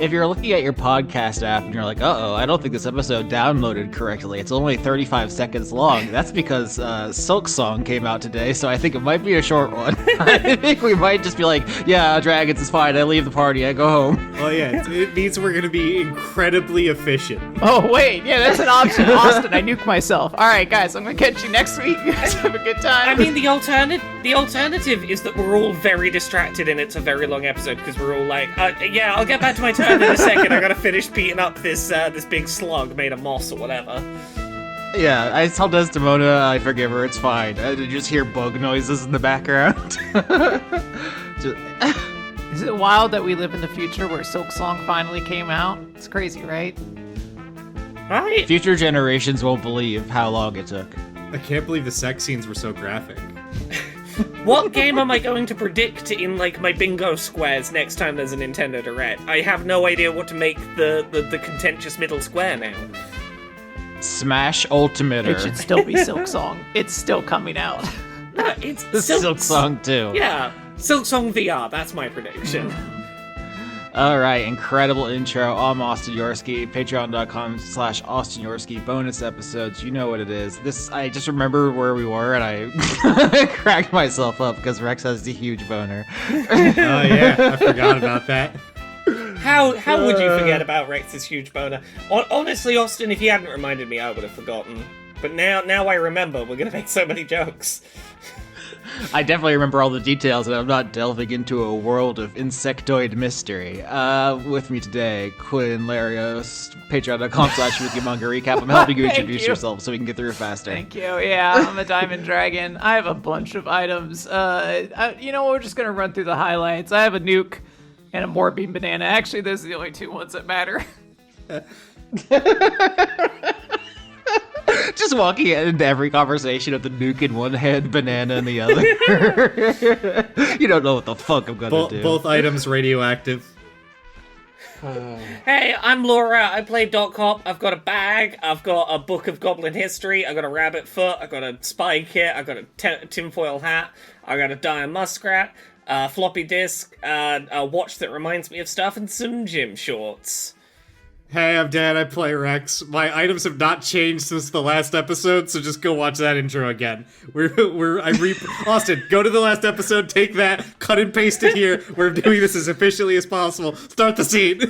if you're looking at your podcast app and you're like, uh-oh, I don't think this episode downloaded correctly, it's only 35 seconds long, that's because Silk Song came out today, so I think it might be a short one. I think we might just be like, yeah, Dragons is fine, I leave the party, I go home. Well, yeah, it means we're going to be incredibly efficient. Oh, wait, yeah, that's an option. Austin, I nuke myself. All right, guys, I'm going to catch you next week. You guys have a good time. I mean, the alternative is that we're all very distracted and it's a very long episode because we're all like, yeah, I'll get back to my turn in a second. I gotta finish beating up this big slug made of moss or whatever. Yeah, I tell Desdemona I forgive her, it's fine. I just hear bug noises in the background. Is it wild that we live in the future where Silk Song finally came out? It's crazy, right? Right. Future generations won't believe how long it took. I can't believe the sex scenes were so graphic. What game am I going to predict in, like, my bingo squares next time there's a Nintendo Direct? I have no idea what to make the contentious middle square now. Smash Ultimator. It should still be Silk Song. It's still coming out. No, it's Silk Song too. Yeah, Silk Song VR, that's my prediction. All right, incredible intro. I'm Austin Yorsky, patreon.com/Austin Yorsky, bonus episodes. You know what it is. I just remember where we were, and I cracked myself up because Rex has the huge boner. Oh, yeah, I forgot about that. How would you forget about Rex's huge boner? Honestly, Austin, if you hadn't reminded me, I would have forgotten. But now I remember. We're gonna make so many jokes. I definitely remember all the details, and I'm not delving into a world of insectoid mystery. With me today, Quinn Larios, patreon.com/WikiManga Recap. I'm helping you introduce yourself so we can get through faster. Thank you. Yeah, I'm a Diamond Dragon. I have a bunch of items. We're just going to run through the highlights. I have a nuke and a Morbeam banana. Actually, those are the only two ones that matter. Just walking into every conversation with the nuke in one hand, banana in the other. You don't know what the fuck I'm gonna do. Both items radioactive. Hey, I'm Laura. I play Doc Hop. I've got a bag. I've got a book of Goblin history. I've got a rabbit foot. I've got a spy kit. I've got a tinfoil hat. I've got a dire muskrat, a floppy disk, a watch that reminds me of stuff, and some gym shorts. Hey, I'm Dan, I play Rex. My items have not changed since the last episode, so just go watch that intro again. Austin, go to the last episode, take that, cut and paste it here. We're doing this as efficiently as possible. Start the scene.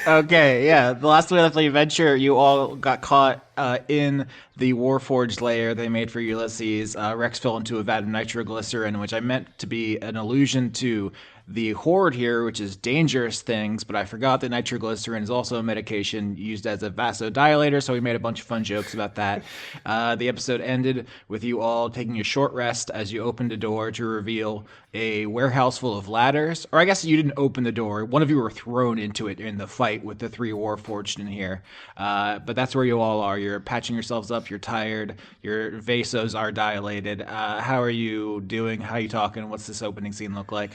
Okay, yeah. The last Weekly Adventure, you all got caught in the warforged lair they made for Ulysses. Rex fell into a vat of nitroglycerin, which I meant to be an allusion to the horde here, which is dangerous things, but I forgot that nitroglycerin is also a medication used as a vasodilator, so we made a bunch of fun jokes about that. The episode ended with you all taking a short rest as you opened a door to reveal a warehouse full of ladders. Or I guess you didn't open the door. One of you were thrown into it in the fight with the three warforged in here. But that's where you all are. You're patching yourselves up. You're tired. Your vasos are dilated. How are you doing? How are you talking? What's this opening scene look like?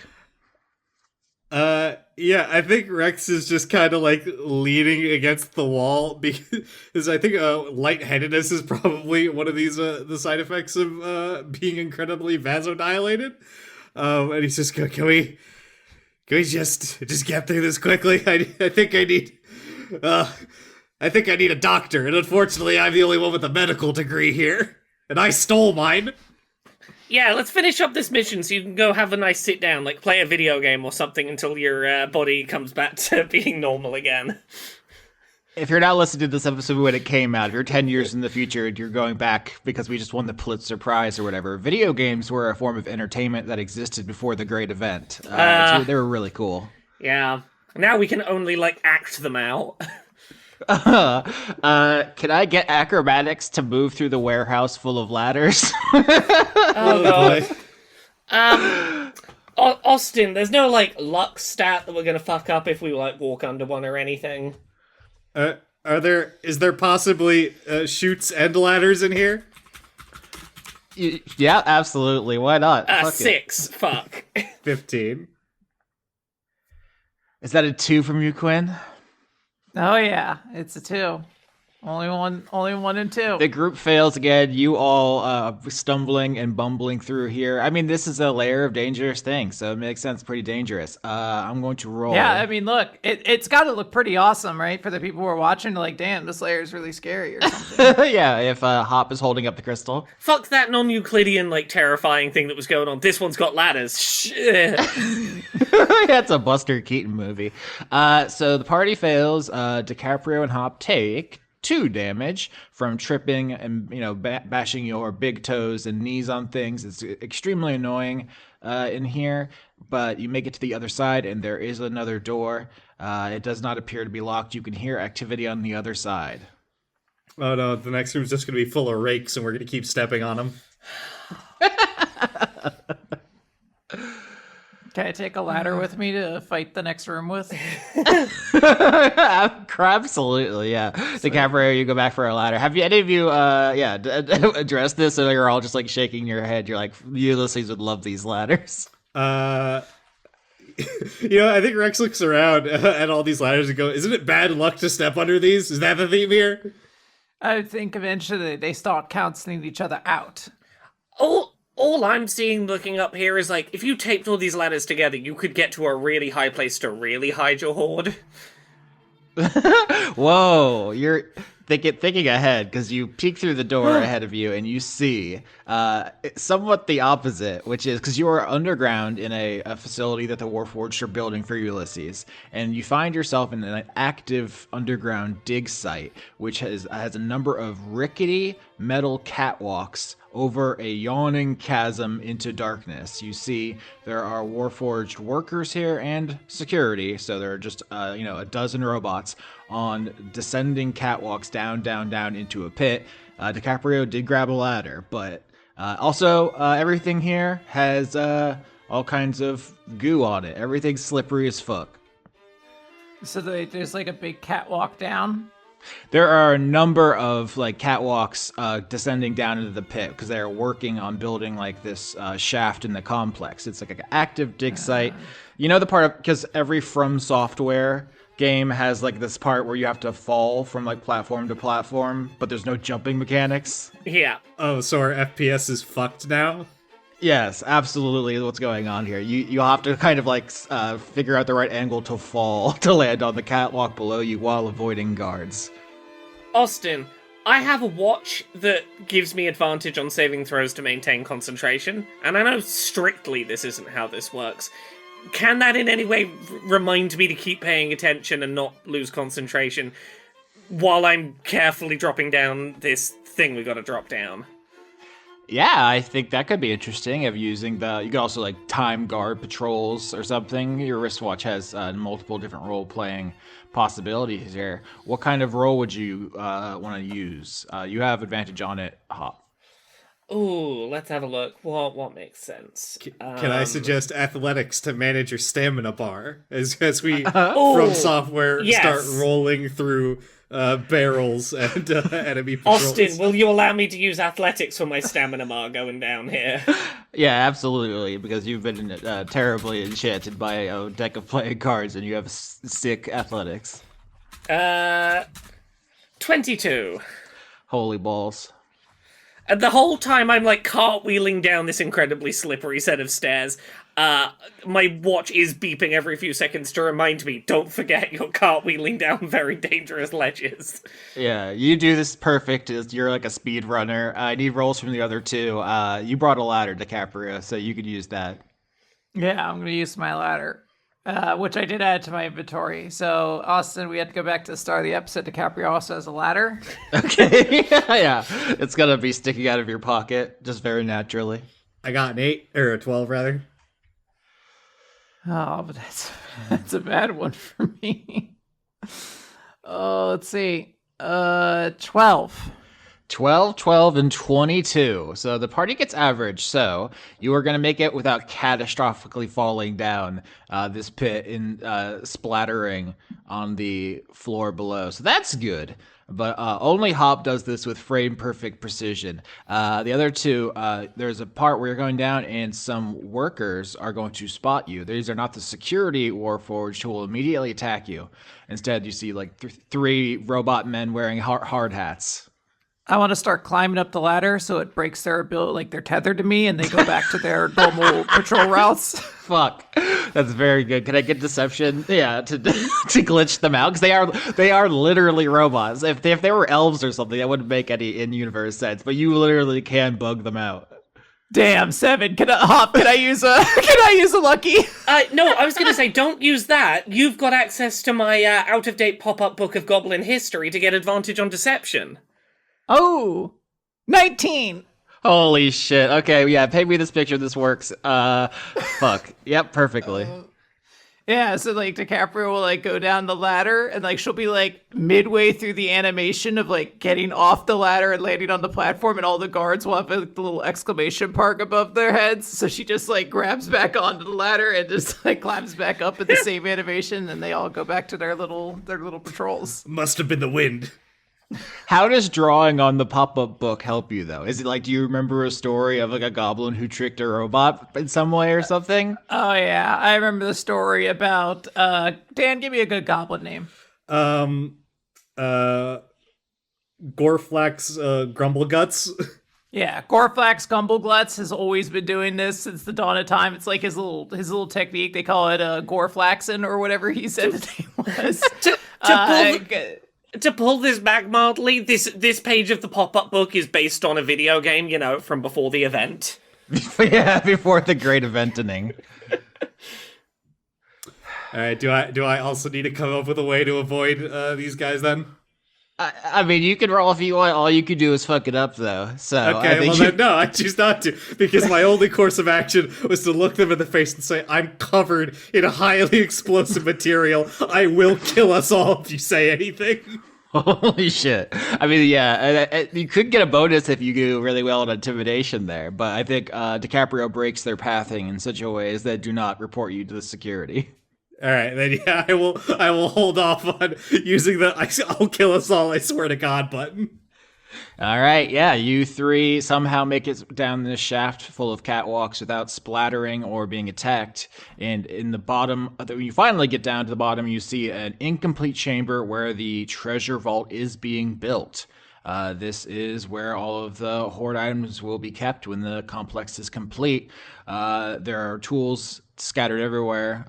Yeah, I think Rex is just kind of like leaning against the wall because I think lightheadedness is probably one of these the side effects of being incredibly vasodilated. And he's just going, can we just get through this quickly? I think I need a doctor, and unfortunately I'm the only one with a medical degree here, and I stole mine. Yeah, let's finish up this mission so you can go have a nice sit down, like play a video game or something until your body comes back to being normal again. If you're not listening to this episode when it came out, if you're 10 years in the future and you're going back because we just won the Pulitzer Prize or whatever, video games were a form of entertainment that existed before the great event. So they were really cool. Yeah. Now we can only, like, act them out. Can I get acrobatics to move through the warehouse full of ladders? Oh, God. Austin, there's no, like, luck stat that we're gonna fuck up if we, like, walk under one or anything. Is there possibly chutes and ladders in here? Yeah, absolutely. Why not? Fuck 6. It. Fuck. 15. Is that a 2 from you, Quinn? Oh, yeah. It's a 2. Only one and two. The group fails again. You all stumbling and bumbling through here. I mean, this is a layer of dangerous things, so it makes sense. Pretty dangerous. I'm going to roll. Yeah, I mean, look, it's got to look pretty awesome, right? For the people who are watching, like, damn, this layer is really scary or something. Yeah, if Hop is holding up the crystal. Fuck that non-Euclidean, like, terrifying thing that was going on. This one's got ladders. Shit. That's a Buster Keaton movie. So the party fails. DiCaprio and Hop take 2 damage from tripping and bashing your big toes and knees on things. It's extremely annoying in here, but you make it to the other side and there is another door. It does not appear to be locked. You can hear activity on the other side. Oh no, the next room's just going to be full of rakes and we're going to keep stepping on them. Can I take a ladder with me to fight the next room with? Absolutely, yeah. DiCaprio, you go back for a ladder. Have you any of you addressed this, or you're all just like shaking your head? You're like, Ulysses would love these ladders. I think Rex looks around at all these ladders and goes, isn't it bad luck to step under these? Is that the theme here? I think eventually they start canceling each other out. All I'm seeing looking up here is, like, if you taped all these ladders together, you could get to a really high place to really hide your hoard. Whoa, you're thinking ahead, because you peek through the door ahead of you and you see somewhat the opposite, which is because you are underground in a facility that the Warforged are building for Ulysses, and you find yourself in an active underground dig site, which has a number of rickety metal catwalks over a yawning chasm into darkness. You see there are Warforged workers here and security, so there are just a dozen robots on descending catwalks down into a pit. DiCaprio did grab a ladder, but also everything here has all kinds of goo on it. Everything's slippery as fuck. So there's like a big catwalk down. There are a number of like catwalks descending down into the pit because they're working on building like this shaft in the complex. It's like an active dig site. You know the part of, because every From Software game has like this part where you have to fall from like platform to platform, but there's no jumping mechanics. Yeah. Oh, so our FPS is fucked now? Yes, absolutely. What's going on here? You'll have to kind of like figure out the right angle to fall to land on the catwalk below you while avoiding guards. Austin, I have a watch that gives me advantage on saving throws to maintain concentration, and I know strictly this isn't how this works. Can that in any way remind me to keep paying attention and not lose concentration while I'm carefully dropping down this thing we gotta drop down? Yeah, I think that could be interesting of using you could also like time guard patrols or something. Your wristwatch has multiple different role-playing possibilities here. What kind of role would you want to use? You have advantage on it, Hop. Ooh, let's have a look. What makes sense? Can I suggest athletics to manage your stamina bar as we From Software start rolling through barrels and enemy patrols? Austin, will you allow me to use athletics for my stamina bar going down here? Yeah, absolutely, because you've been terribly enchanted by a deck of playing cards and you have sick athletics. 22. Holy balls. And the whole time I'm like cartwheeling down this incredibly slippery set of stairs, my watch is beeping every few seconds to remind me, don't forget you're cartwheeling down very dangerous ledges. Yeah, you do this perfect. You're like a speed runner. I need rolls from the other two. You brought a ladder, DiCaprio, so you could use that. Yeah, I'm going to use my ladder, which I did add to my inventory. So, Austin, we had to go back to the start of the episode. DiCaprio also has a ladder. Okay, yeah. It's going to be sticking out of your pocket, just very naturally. I got an 8, or a 12 rather. Oh, but that's a bad one for me. Oh, let's see. 12. 12, 12, and 22. So the party gets average. So you are going to make it without catastrophically falling down this pit and splattering on the floor below. So that's good. But only Hop does this with frame perfect precision. The other two, there's a part where you're going down and some workers are going to spot you. These are not the security Warforged who will immediately attack you. Instead, you see like three robot men wearing hard hats. I want to start climbing up the ladder so it breaks their ability, like they're tethered to me and they go back to their normal patrol routes. Fuck, that's very good. Can I get deception? Yeah, to glitch them out because they are literally robots. If they were elves or something, that wouldn't make any in-universe sense. But you literally can bug them out. Damn, 7. Can I use a lucky? No, I was going to say, don't use that. You've got access to my out-of-date pop-up book of Goblin history to get advantage on deception. Oh, 19. Holy shit. Okay, yeah, pay me this picture. This works. Fuck. Yep, perfectly. Yeah, so like DiCaprio will like go down the ladder and like she'll be like midway through the animation of like getting off the ladder and landing on the platform, and all the guards will have like, the little exclamation mark above their heads. So she just like grabs back onto the ladder and just like climbs back up in the same animation, and they all go back to their little patrols. Must have been the wind. How does drawing on the pop-up book help you, though? Is it like, do you remember a story of like a goblin who tricked a robot in some way or something? Oh yeah, I remember the story about Dan, give me a good goblin name. Gorflax, Grumbleguts. Yeah, Gorflax Gumbleglutz has always been doing this since the dawn of time. It's like his little technique. They call it Gorflaxin or whatever he said the name was. To pull this back mildly, this page of the pop-up book is based on a video game, you know, from before the event. Yeah, before the great eventing. All right, do I also need to come up with a way to avoid these guys then? I mean, you can roll if you want. All you can do is fuck it up, though. So Okay, well then, no, I choose not to, because my only course of action was to look them in the face and say, I'm covered in a highly explosive material. I will kill us all if you say anything. Holy shit. I mean, yeah, you could get a bonus if you do really well on intimidation there, but I think DiCaprio breaks their pathing in such a way as that do not report you to the security. All right, then yeah, I will hold off on using the I'll kill us all, I swear to God button. All right, yeah, you three somehow make it down this shaft full of catwalks without splattering or being attacked. And in the bottom, when you finally get down to the bottom, you see an incomplete chamber where the treasure vault is being built. This is where all of the hoard items will be kept when the complex is complete. There are tools scattered everywhere.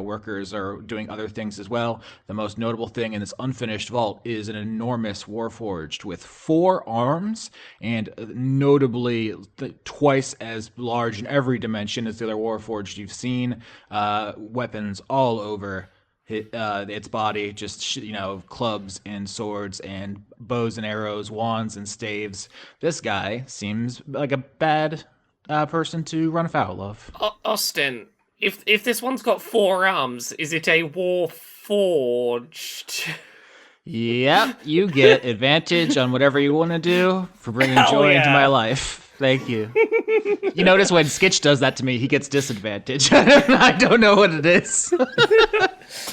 Workers are doing other things as well. The most notable thing in this unfinished vault is an enormous warforged with 4 arms and notably twice as large in every dimension as the other warforged you've seen. Weapons all over its body, just clubs and swords and bows and arrows, wands and staves. This guy seems like a bad person to run afoul of. Austin, if this one's got 4 arms, is it a warforged? Yep, you get advantage on whatever you want to do for bringing joy into my life. Thank you. You notice when Skitch does that to me, he gets disadvantage. I don't know what it is.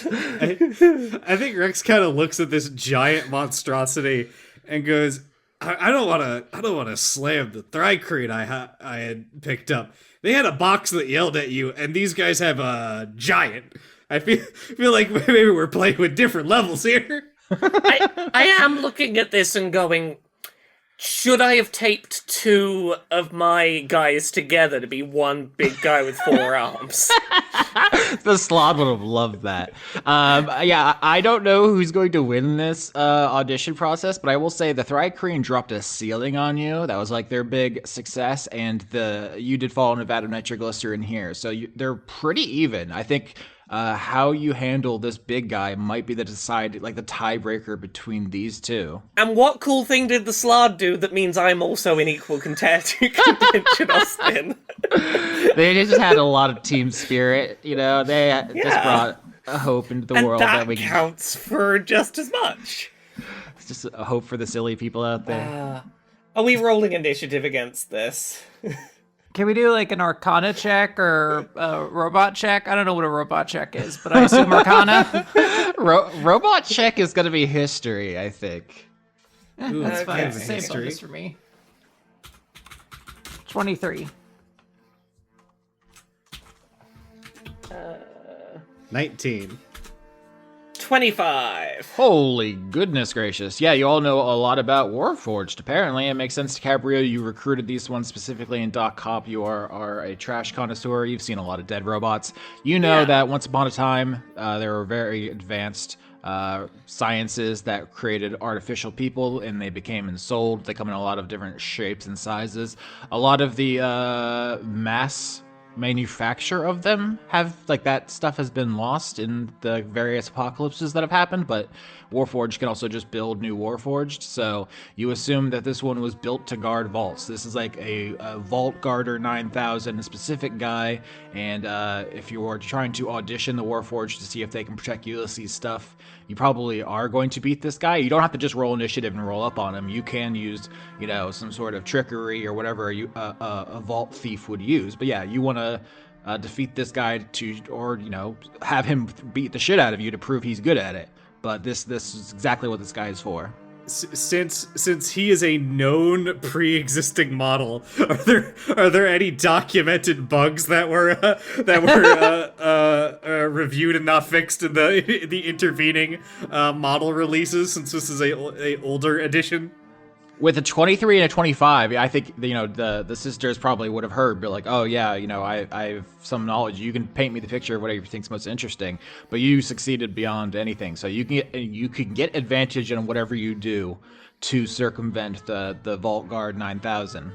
I think Rex kind of looks at this giant monstrosity and goes, I don't want to slam the Thrycrete I had picked up. They had a box that yelled at you, and these guys have a giant. I feel like maybe we're playing with different levels here. I am looking at this and going, should I have taped 2 of my guys together to be one big guy with 4 arms? The Sloth would have loved that. I don't know who's going to win this audition process, but I will say the Thrycrete dropped a ceiling on you. That was like their big success, and you did fall in a vat of nitroglycerin here. So they're pretty even. I think how you handle this big guy might be the tiebreaker between these two. And what cool thing did the Slard do that means I'm also in equal contention, Austin? They just had a lot of team spirit, They just brought a hope into the world. That counts for just as much. It's just a hope for the silly people out there. Are we rolling initiative against this? Can we do like an Arcana check or a robot check? I don't know what a robot check is, but I assume Arcana. Robot check is gonna be history, I think. That's fine. okay. It's the same History. bonus for me. 23. 19. 25. Holy goodness gracious. Yeah, you all know a lot about Warforged. Apparently, it makes sense, DiCaprio. You recruited these ones specifically in Doc Cop. You are a trash connoisseur. You've seen a lot of dead robots. You know that once upon a time, there were very advanced sciences that created artificial people, and they became ensouled. They come in a lot of different shapes and sizes. A lot of the mass manufacture of them have, like, that stuff has been lost in the various apocalypses that have happened, but Warforged can also just build new Warforged, so you assume that this one was built to guard vaults. This is like a Vault Guarder 9000 specific guy, and if you are trying to audition the Warforged to see if they can protect Ulysses' stuff, you probably are going to beat this guy. You don't have to just roll initiative and roll up on him. You can use, some sort of trickery or whatever a vault thief would use. But yeah, you want to defeat this guy or have him beat the shit out of you to prove he's good at it. But this is exactly what this guy is for. Since he is a known pre-existing model, are there any documented bugs that were reviewed and not fixed in the intervening model releases? Since this is a older edition. With a 23 and a 25, I think the sisters probably would have heard, but like, oh yeah, I have some knowledge. You can paint me the picture of whatever you think's most interesting, but you succeeded beyond anything. So you can get advantage in whatever you do to circumvent the Vault Guard 9000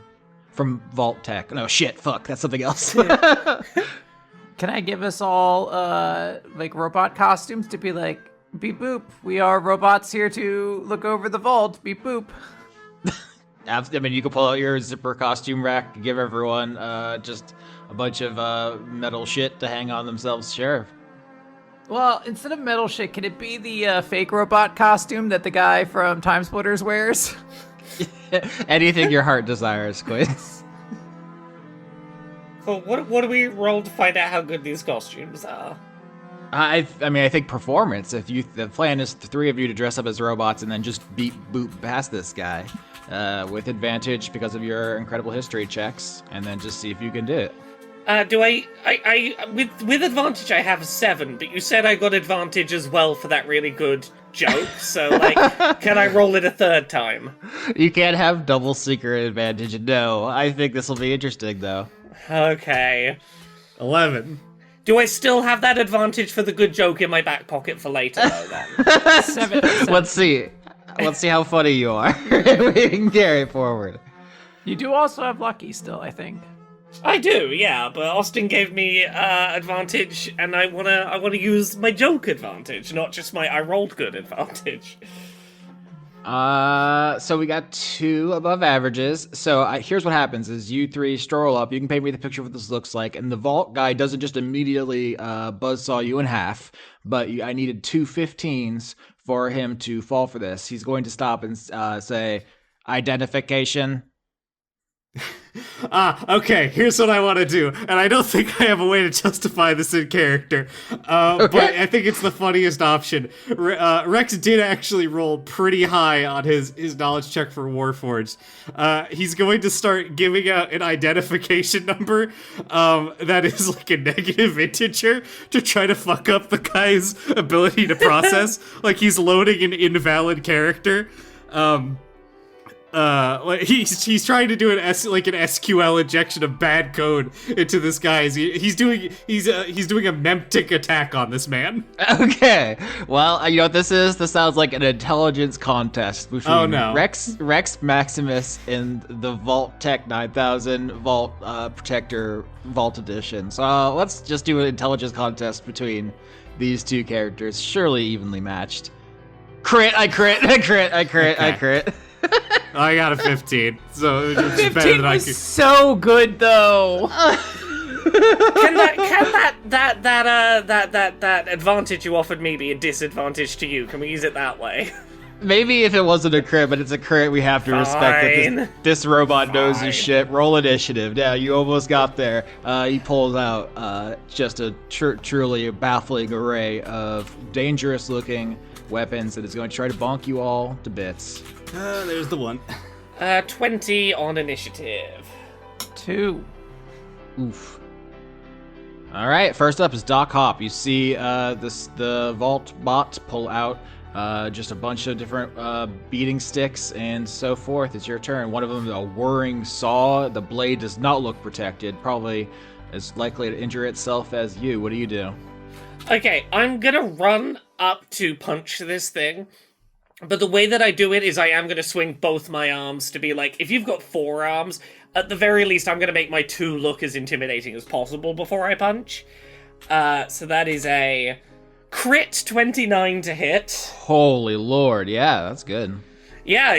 from Vault Tech. No shit, fuck, that's something else. Can I give us all like robot costumes to be like, beep boop, we are robots here to look over the vault, beep boop. I mean, you can pull out your zipper costume rack, give everyone just a bunch of metal shit to hang on themselves, sure. Well, instead of metal shit, can it be the fake robot costume that the guy from Time Splitters wears? Anything your heart desires, Quiz. Cool. What do we roll to find out how good these costumes are? I think performance. The plan is the three of you to dress up as robots and then just beat boop past this guy with advantage because of your incredible history checks, and then just see if you can do it. With advantage I have a 7, but you said I got advantage as well for that really good joke, so can I roll it a third time? You can't have double secret advantage. No, I think this will be interesting though. Okay. 11. Do I still have that advantage for the good joke in my back pocket for later, though, then? 7. Let's see. Let's see how funny you are. We can carry it forward. You do also have lucky still, I think. I do, yeah, but Austin gave me advantage, and I wanna use my joke advantage, not just my I rolled good advantage. So we got 2 above averages. So here's what happens: is you 3 stroll up. You can paint me the picture of what this looks like, and the vault guy doesn't just immediately buzzsaw you in half, but I needed 2 15s for him to fall for this. He's going to stop and say, "Identification." Okay, here's what I want to do, and I don't think I have a way to justify this in character, but I think it's the funniest option. Rex did actually roll pretty high on his knowledge check for Warforged. He's going to start giving out an identification number that is like a negative integer to try to fuck up the guy's ability to process. Like he's loading an invalid character. He's trying to do an SQL injection of bad code into this guy. He's doing a memtic attack on this man. Okay. Well, you know what this is? This sounds like an intelligence contest between Rex Maximus and the Vault Tech 9000 Vault Protector Vault Edition. So let's just do an intelligence contest between these two characters, surely evenly matched. I crit. I got a 15, so it's 15 better than I was could. so good though. Can that advantage you offered me be a disadvantage to you? Can we use it that way? Maybe if it wasn't a crit, but it's a crit, we have to respect that Fine. this robot knows his Fine. shit. Roll initiative. Yeah, you almost got there. He pulls out just a truly baffling array of dangerous-looking weapons that is going to try to bonk you all to bits. There's the one. 20 on initiative. 2. Oof. All right, first up is Doc Hop. You see the Vault bot pull out just a bunch of different beating sticks and so forth. It's your turn. One of them is a whirring saw. The blade does not look protected, probably as likely to injure itself as you. What do you do? Okay, I'm gonna run up to punch this thing. But the way that I do it is I am going to swing both my arms to be like, if you've got 4 arms, at the very least I'm going to make my 2 look as intimidating as possible before I punch. So that is a crit 29 to hit. Holy lord, yeah, that's good. Yeah,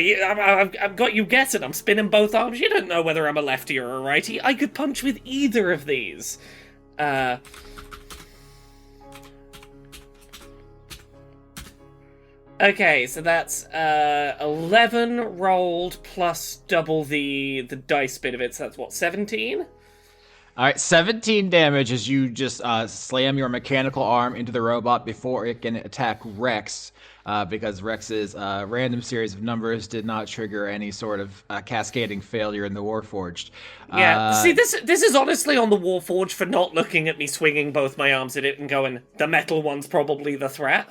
I've got you guessing. I'm spinning both arms. You don't know whether I'm a lefty or a righty. I could punch with either of these. Okay, so that's 11 rolled plus double the dice bit of it, so that's what, 17? All right, 17 damage as you just slam your mechanical arm into the robot before it can attack Rex, because Rex's random series of numbers did not trigger any sort of cascading failure in the Warforged. Yeah, see, this is honestly on the Warforged for not looking at me swinging both my arms at it and going, the metal one's probably the threat.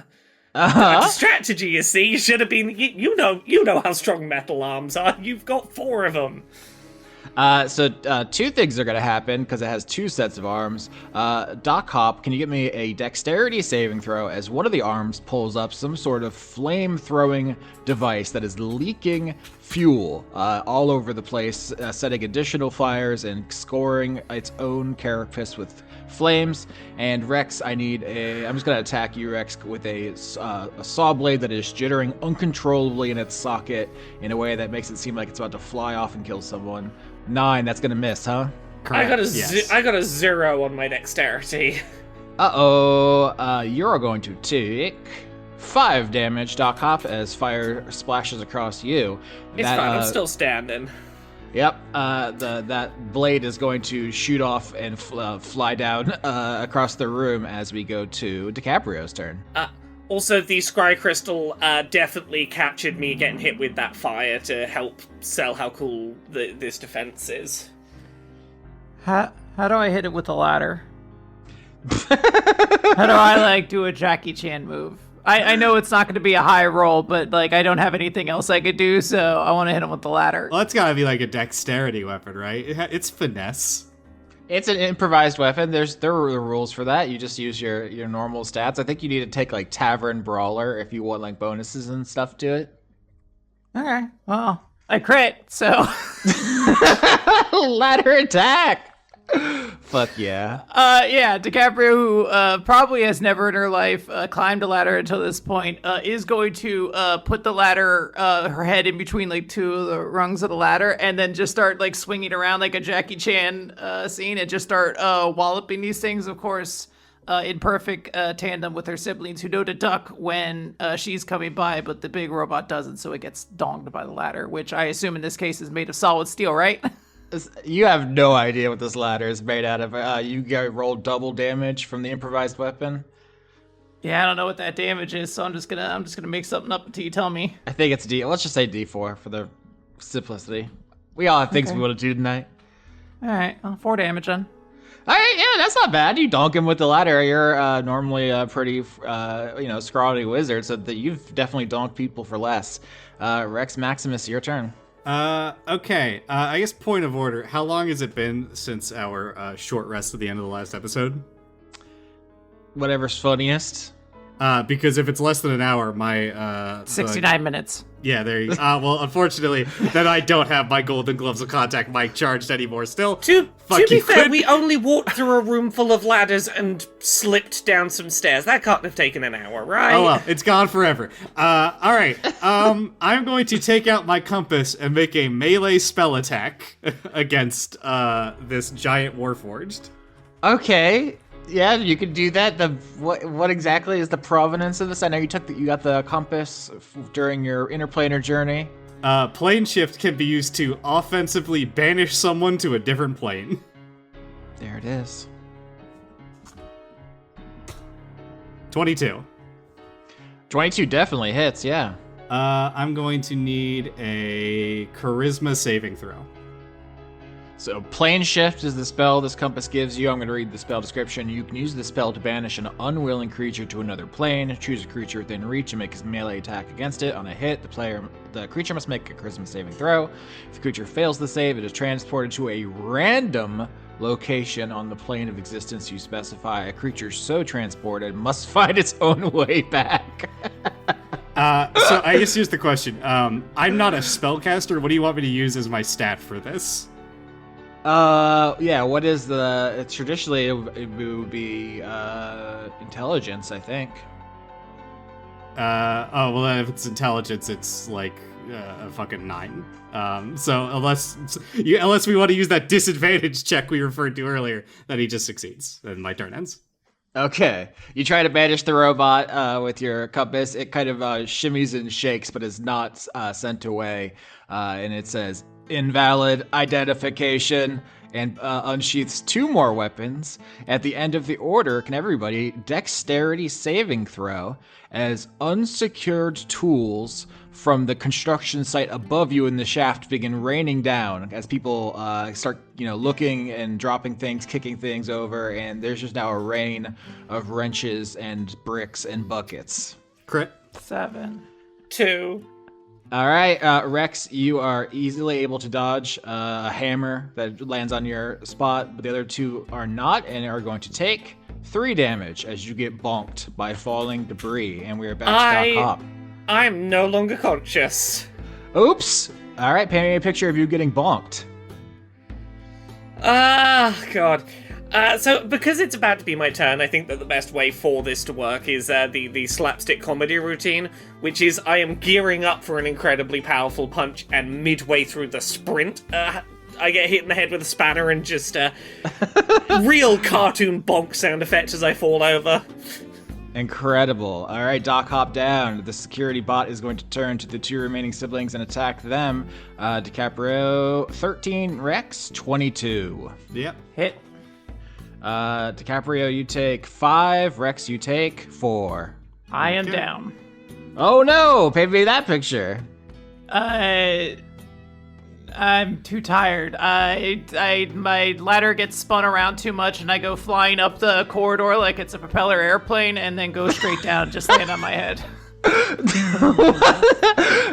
Uh-huh. Strategy, you see, you should have been. You know how strong metal arms are. You've got 4 of them. So 2 things are going to happen because it has 2 sets of arms. Doc Hop, can you give me a dexterity saving throw as one of the arms pulls up some sort of flame-throwing device that is leaking fuel all over the place, setting additional fires and scoring its own carapace with flames. And Rex, I'm just going to attack you, Rex, with a saw blade that is jittering uncontrollably in its socket in a way that makes it seem like it's about to fly off and kill someone. 9, that's gonna miss, huh? I got a 0 on my dexterity. You're going to take 5 damage, Doc Hop, as fire splashes across you. It's fine, I'm still standing. Yep, that blade is going to shoot off and fly down across the room as we go to DiCaprio's turn. Also, the scry crystal definitely captured me getting hit with that fire to help sell how cool this defense is. How do I hit it with the ladder? How do I do a Jackie Chan move? I know it's not going to be a high roll, but I don't have anything else I could do, so I want to hit him with the ladder. Well, that's gotta be a dexterity weapon, right? It's finesse. It's an improvised weapon. There are rules for that. You just use your normal stats. I think you need to take Tavern Brawler if you want bonuses and stuff to it. Okay, well, I crit, so ladder attack. Fuck yeah. Yeah, DiCaprio, who probably has never in her life climbed a ladder until this point, is going to put the ladder, her head in between 2 of the rungs of the ladder, and then just start swinging around like a Jackie Chan scene, and just start walloping these things, of course, in perfect tandem with her siblings, who know to duck when she's coming by, but the big robot doesn't, so it gets donged by the ladder, which I assume in this case is made of solid steel, right? You have no idea what this ladder is made out of. You roll double damage from the improvised weapon. Yeah, I don't know what that damage is, so I'm just gonna make something up until you tell me. I think it's D. Let's just say D4 for the simplicity. We all have things we want to do tonight. All right, 4 damage then. All right, yeah, that's not bad. You donk him with the ladder. You're normally a pretty, scrawny wizard, so that you've definitely donked people for less. Rex Maximus, your turn. Okay. I guess point of order. How long has it been since our short rest at the end of the last episode? Whatever's funniest. Because if it's less than an hour, my 69 minutes. Yeah, there you go. Well, unfortunately, then I don't have my Golden Gloves of Contact mic charged anymore. Still, to be fair, we only walked through a room full of ladders and slipped down some stairs. That can't have taken an hour, right? Oh well, it's gone forever. All right. I'm going to take out my compass and make a melee spell attack against this giant warforged. Okay. Yeah, you can do that. What exactly is the provenance of this? I know you got the compass during your interplanar journey. Plane shift can be used to offensively banish someone to a different plane. There it is. 22. 22 definitely hits, yeah. I'm going to need a charisma saving throw. So, plane shift is the spell this compass gives you. I'm going to read the spell description. You can use the spell to banish an unwilling creature to another plane. Choose a creature within reach and make a melee attack against it. On a hit, the creature must make a charisma saving throw. If the creature fails the save, it is transported to a random location on the plane of existence you specify. A creature so transported must find its own way back. So I guess here's the question. I'm not a spellcaster. What do you want me to use as my stat for this? Yeah, what is traditionally it would be, intelligence, I think. Well, then if it's intelligence, it's like, a fucking 9. So unless we want to use that disadvantage check we referred to earlier, then he just succeeds, and my turn ends. Okay, you try to banish the robot, with your compass. It kind of, shimmies and shakes, but is not, sent away, and it says, invalid identification, and unsheaths 2 more weapons. At the end of the order, can everybody dexterity saving throw as unsecured tools from the construction site above you in the shaft begin raining down as people start, looking and dropping things, kicking things over, and there's just now a rain of wrenches and bricks and buckets. Crit. 7. 2. All right, Rex, you are easily able to dodge a hammer that lands on your spot, but the other 2 are not and are going to take 3 damage as you get bonked by falling debris. And we are back to Doc Hop. I'm no longer conscious. Oops. All right, paint me a picture of you getting bonked. God. So, because it's about to be my turn, I think that the best way for this to work is the slapstick comedy routine, which is I am gearing up for an incredibly powerful punch, and midway through the sprint, I get hit in the head with a spanner and just real cartoon bonk sound effect as I fall over. Incredible. All right, Doc Hop down. The security bot is going to turn to the 2 remaining siblings and attack them. DiCaprio, 13. Rex, 22. Yep. Hit. DiCaprio, you take 5. Rex, you take 4. I am down. Oh no! Paint me that picture. I'm too tired. My ladder gets spun around too much, and I go flying up the corridor like it's a propeller airplane, and then go straight down, just land on my head.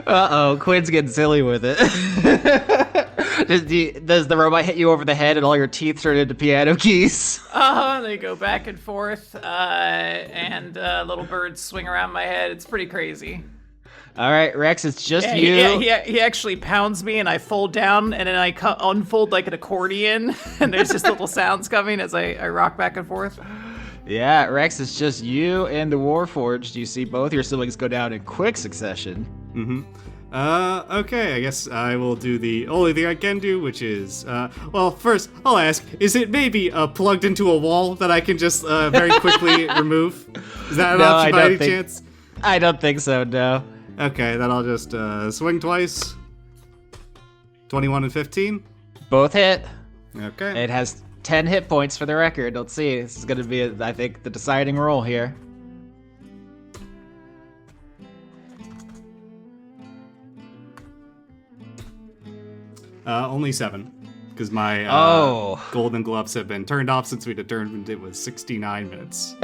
Uh-oh, Quinn's getting silly with it. Does the robot hit you over the head and all your teeth turn into piano keys? They go back and forth, and little birds swing around my head. It's pretty crazy. All right, Rex, it's just you. He actually pounds me, and I fold down, and then I unfold like an accordion, and there's just little sounds coming as I rock back and forth. Yeah, Rex, it's just you and the warforged. You see both your siblings go down in quick succession. Mm-hmm. Okay, I guess I will do the only thing I can do, which is, well, first, I'll ask, is it maybe plugged into a wall that I can just very quickly remove? Is that an option by any chance? I don't think so, no. Okay, then I'll just swing twice. 21 and 15. Both hit. Okay. It has 10 hit points for the record. Let's see. This is going to be, I think, the deciding roll here. Only 7. Because my golden gloves have been turned off since we determined it was 69 minutes.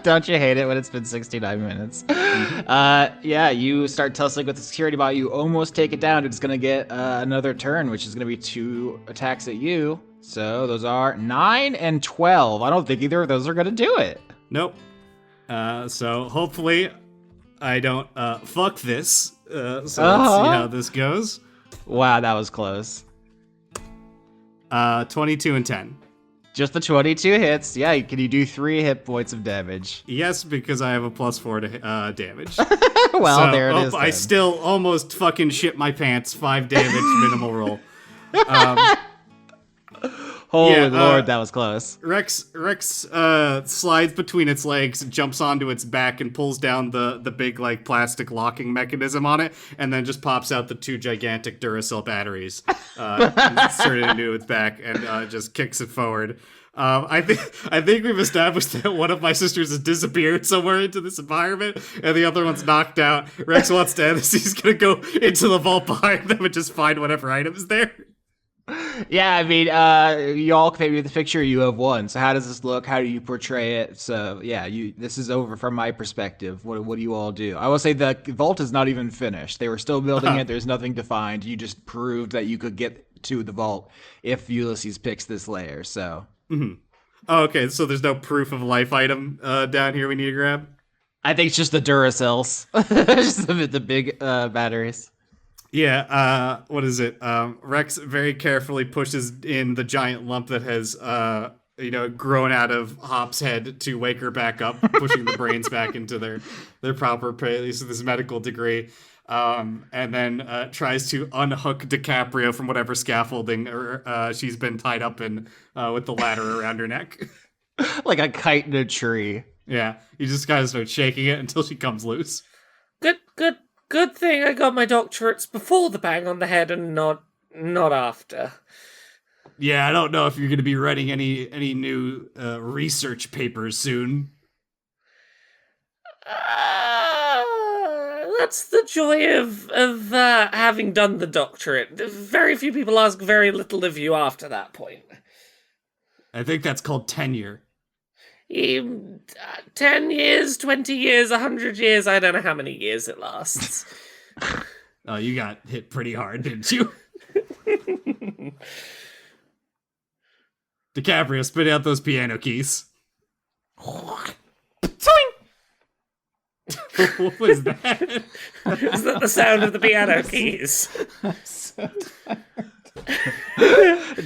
Don't you hate it when it's been 69 minutes? Yeah, you start tussling with the security bot. You almost take it down. It's going to get another turn, which is going to be 2 attacks at you. So those are 9 and 12. I don't think either of those are going to do it. Nope. So hopefully I don't fuck this. So let's see how this goes. Wow, that was close. 22 and 10. Just the 22 hits. Yeah, can you do 3 hit points of damage? Yes, because I have a +4 to damage. Well, so, there it is. I still almost fucking shit my pants. 5 damage minimal roll. Holy lord, that was close. Rex slides between its legs, jumps onto its back, and pulls down the big like plastic locking mechanism on it, and then just pops out the 2 gigantic Duracell batteries, inserted into its back, and just kicks it forward. I think we've established that one of my sisters has disappeared somewhere into this environment, and the other one's knocked out. Rex wants to end this. He's gonna go into the vault behind them and just find whatever item is there. Yeah, I mean, you all paint me the picture. You have won. So how does this look? How do you portray it? So yeah, this is over from my perspective. What do you all do? I will say the vault is not even finished. They were still building it. There's nothing to find. You just proved that you could get to the vault if Ulysses picks this layer. So. Mm-hmm. Oh, okay, so there's no proof of life item down here we need to grab? I think it's just the Duracells. Just the big batteries. Yeah, what is it? Rex very carefully pushes in the giant lump that has, grown out of Hop's head to wake her back up, pushing the brains back into their proper place of this medical degree. And then tries to unhook DiCaprio from whatever scaffolding she's been tied up in with the ladder around her neck. Like a kite in a tree. Yeah, he just kind of starts shaking it until she comes loose. Good thing I got my doctorates before the bang on the head and not after. Yeah, I don't know if you're going to be writing any new research papers soon. That's the joy of having done the doctorate. Very few people ask very little of you after that point. I think that's called tenure. 10 years, 20 years, 100 years, I don't know how many years it lasts. Oh, you got hit pretty hard, didn't you? DiCaprio, spit out those piano keys. What was that? Is that the sound of the piano keys? I'm so tired.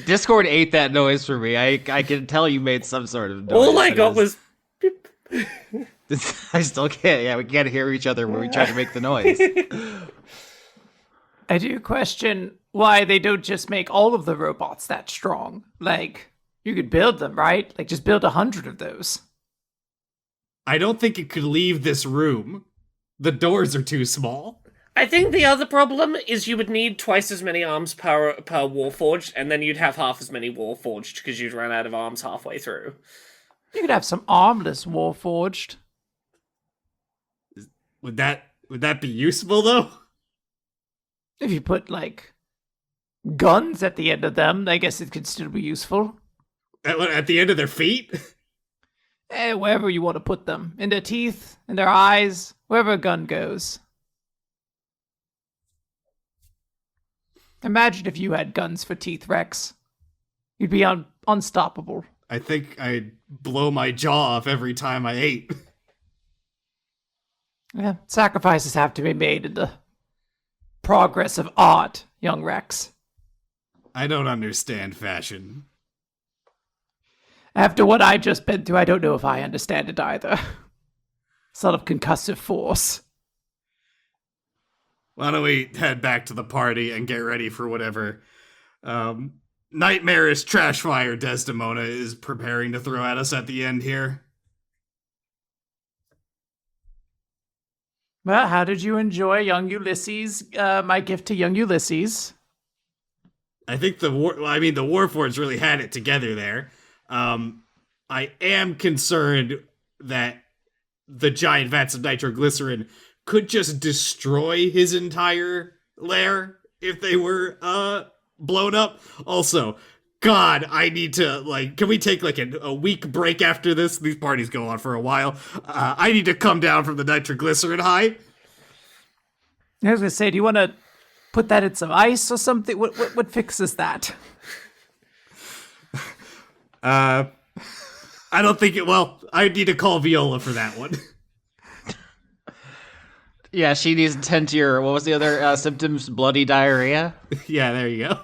Discord ate that noise for me. I can tell you made some sort of noise. All I got was... I still can't. Yeah, we can't hear each other when we try to make the noise. I do question why they don't just make all of the robots that strong. Like, you could build them, right? Like, just build 100 of those. I don't think it could leave this room. The doors are too small. I think the other problem is you would need twice as many arms per warforged, and then you'd have half as many warforged because you'd run out of arms halfway through. You could have some armless warforged. Would that be useful though? If you put, like, guns at the end of them, I guess it could still be useful. At the end of their feet? Wherever you want to put them. In their teeth, in their eyes, wherever a gun goes. Imagine if you had guns for teeth, Rex. You'd be unstoppable. I think I'd blow my jaw off every time I ate. Yeah, sacrifices have to be made in the progress of art, young Rex. I don't understand fashion. After what I've just been through, I don't know if I understand it either. Sort of concussive force. Why don't we head back to the party and get ready for whatever nightmarish trash fire Desdemona is preparing to throw at us at the end here? Well, how did you enjoy young Ulysses? My gift to young Ulysses. I think the Warforged really had it together there. I am concerned that the giant vats of nitroglycerin could just destroy his entire lair if they were blown up. Also, God, I need to, can we take a week break after this? These parties go on for a while. I need to come down from the nitroglycerin high. I was gonna say, do you want to put that in some ice or something? What fixes that? I don't think I need to call Viola for that one. Yeah, she needs to tend to your, what was the other symptoms? Bloody diarrhea? Yeah, there you go.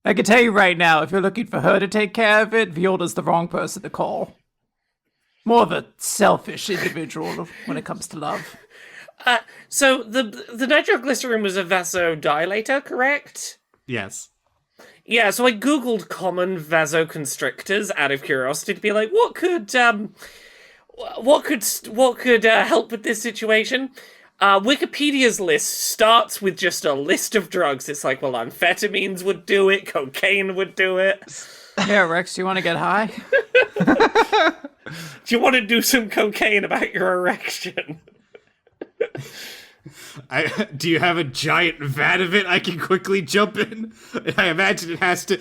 I can tell you right now, if you're looking for her to take care of it, Viola's the wrong person to call. More of a selfish individual when it comes to love. So the nitroglycerin was a vasodilator, correct? Yes. Yeah, so I googled common vasoconstrictors out of curiosity to be like, what could help with this situation? Wikipedia's list starts with just a list of drugs. It's like, well, amphetamines would do it, cocaine would do it. Yeah, Rex, do you want to get high? Do you want to do some cocaine about your erection? Do you have a giant vat of it I can quickly jump in? I imagine it has to.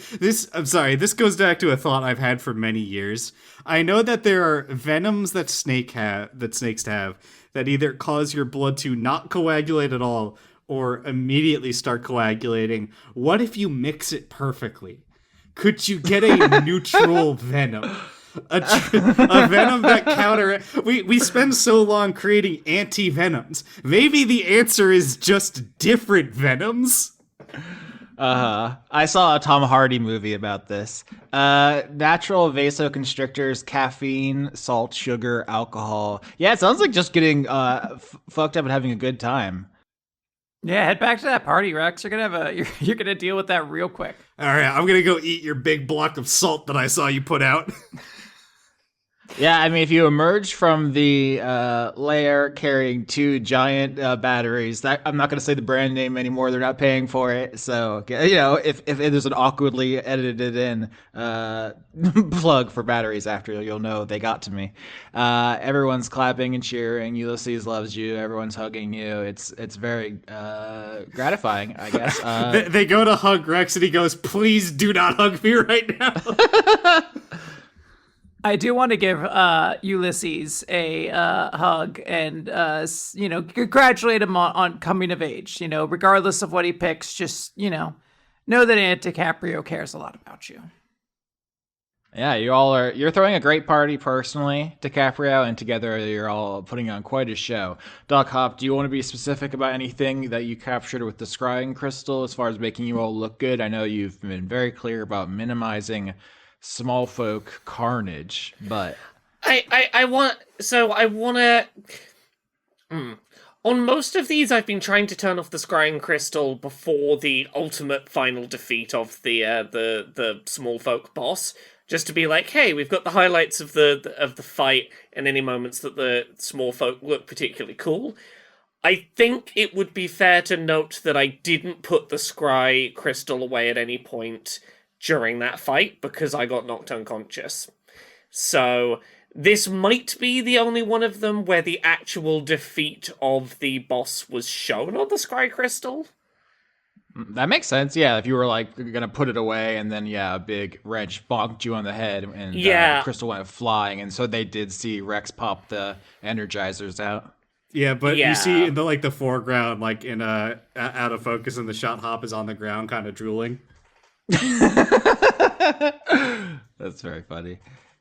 I'm sorry, this goes back to a thought I've had for many years. I know that there are venoms that snakes have that either cause your blood to not coagulate at all or immediately start coagulating. What if you mix it perfectly? Could you get a neutral venom? A venom that we spend so long creating anti-venoms. Maybe the answer is just different venoms. I saw a Tom Hardy movie about this. Natural vasoconstrictors, caffeine, salt, sugar, alcohol. Yeah, it sounds like just getting fucked up and having a good time. Yeah, head back to that party, Rex. You're gonna deal with that real quick. All right, I'm gonna go eat your big block of salt that I saw you put out. Yeah, I mean, if you emerge from the lair carrying 2 giant batteries, I'm not going to say the brand name anymore. They're not paying for it. So, if there's an awkwardly edited in plug for batteries after, you'll know they got to me. Everyone's clapping and cheering. Ulysses loves you. Everyone's hugging you. It's very gratifying, I guess. They go to hug Rex and he goes, "Please do not hug me right now." I do want to give Ulysses a hug and congratulate him on coming of age. Regardless of what he picks, just know that DiCaprio cares a lot about you. Yeah, you're throwing a great party personally, DiCaprio, and together you're all putting on quite a show. Doc Hop, do you want to be specific about anything that you captured with the scrying crystal as far as making you all look good? I know you've been very clear about minimizing small folk carnage, but I want to on most of these I've been trying to turn off the scrying crystal before the ultimate final defeat of the small folk boss, just to be like, hey, we've got the highlights of the fight and any moments that the small folk look particularly cool. I think it would be fair to note that I didn't put the scry crystal away at any point during that fight because I got knocked unconscious. So this might be the only one of them where the actual defeat of the boss was shown on the scry crystal. That makes sense. Yeah, if you were like gonna put it away and then a big wrench bonked you on the head and the crystal went flying, and so they did see Rex pop the energizers out. Yeah, but you see in the foreground, like in out of focus, and the shot hop is on the ground, kind of drooling. That's very funny.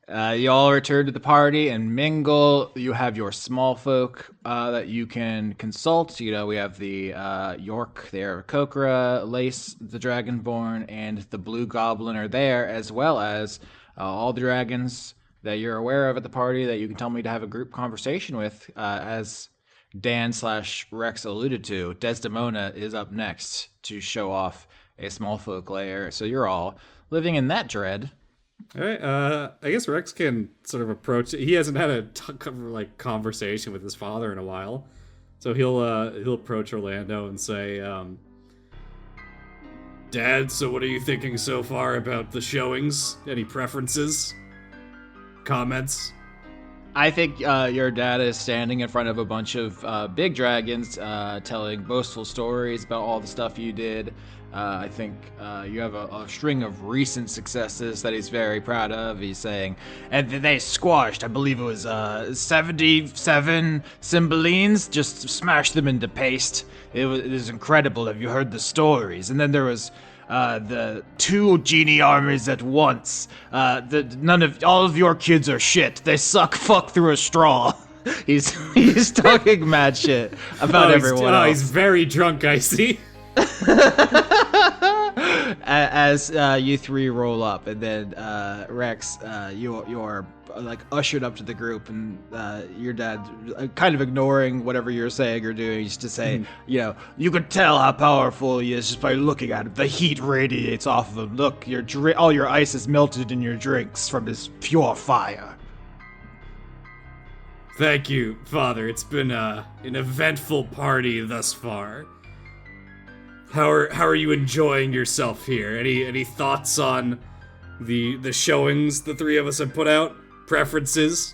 You all return to the party and mingle. You have your small folk that you can consult. We have the York there, Kokra, Lace, the Dragonborn, and the Blue Goblin are there, as well as all the dragons that you're aware of at the party that you can tell me to have a group conversation with. As Dan/Rex alluded to, Desdemona is up next to show off a small folk lair, so you're all living in that dread. All right, I guess Rex can sort of approach. He hasn't had a conversation with his father in a while, so he'll approach Orlando and say, "Dad, so what are you thinking so far about the showings? Any preferences? Comments?" I think your dad is standing in front of a bunch of big dragons, telling boastful stories about all the stuff you did. I think you have a string of recent successes that he's very proud of. He's saying, and they squashed, I believe it was 77 Cymbalines, just smashed them into paste. It was incredible. Have you heard the stories? And then there was the 2 genie armies at once. All of your kids are shit. They suck fuck through a straw. He's talking mad shit about everyone else. He's very drunk, I see. As you 3 roll up, and then Rex, your like ushered up to the group, and your dad, kind of ignoring whatever you're saying or doing, used to say, you know, you could tell how powerful he is just by looking at him. The heat radiates off of him. Look, all your ice is melted in your drinks from his pure fire. Thank you, Father. It's been an eventful party thus far. How are you enjoying yourself here? Any thoughts on the showings the three of us have put out? Preferences?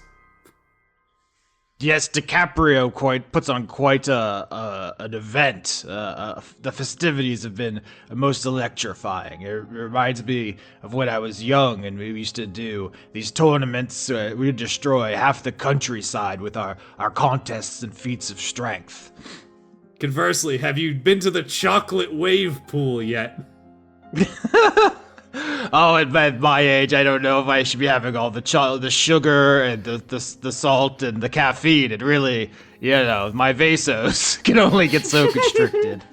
Yes, DiCaprio puts on quite an event. The festivities have been most electrifying. It reminds me of when I was young and we used to do these tournaments. We'd destroy half the countryside with our contests and feats of strength. Conversely, have you been to the chocolate wave pool yet? Oh, at my age, I don't know if I should be having all the sugar and the salt and the caffeine. It really, you know, my vasos can only get so constricted.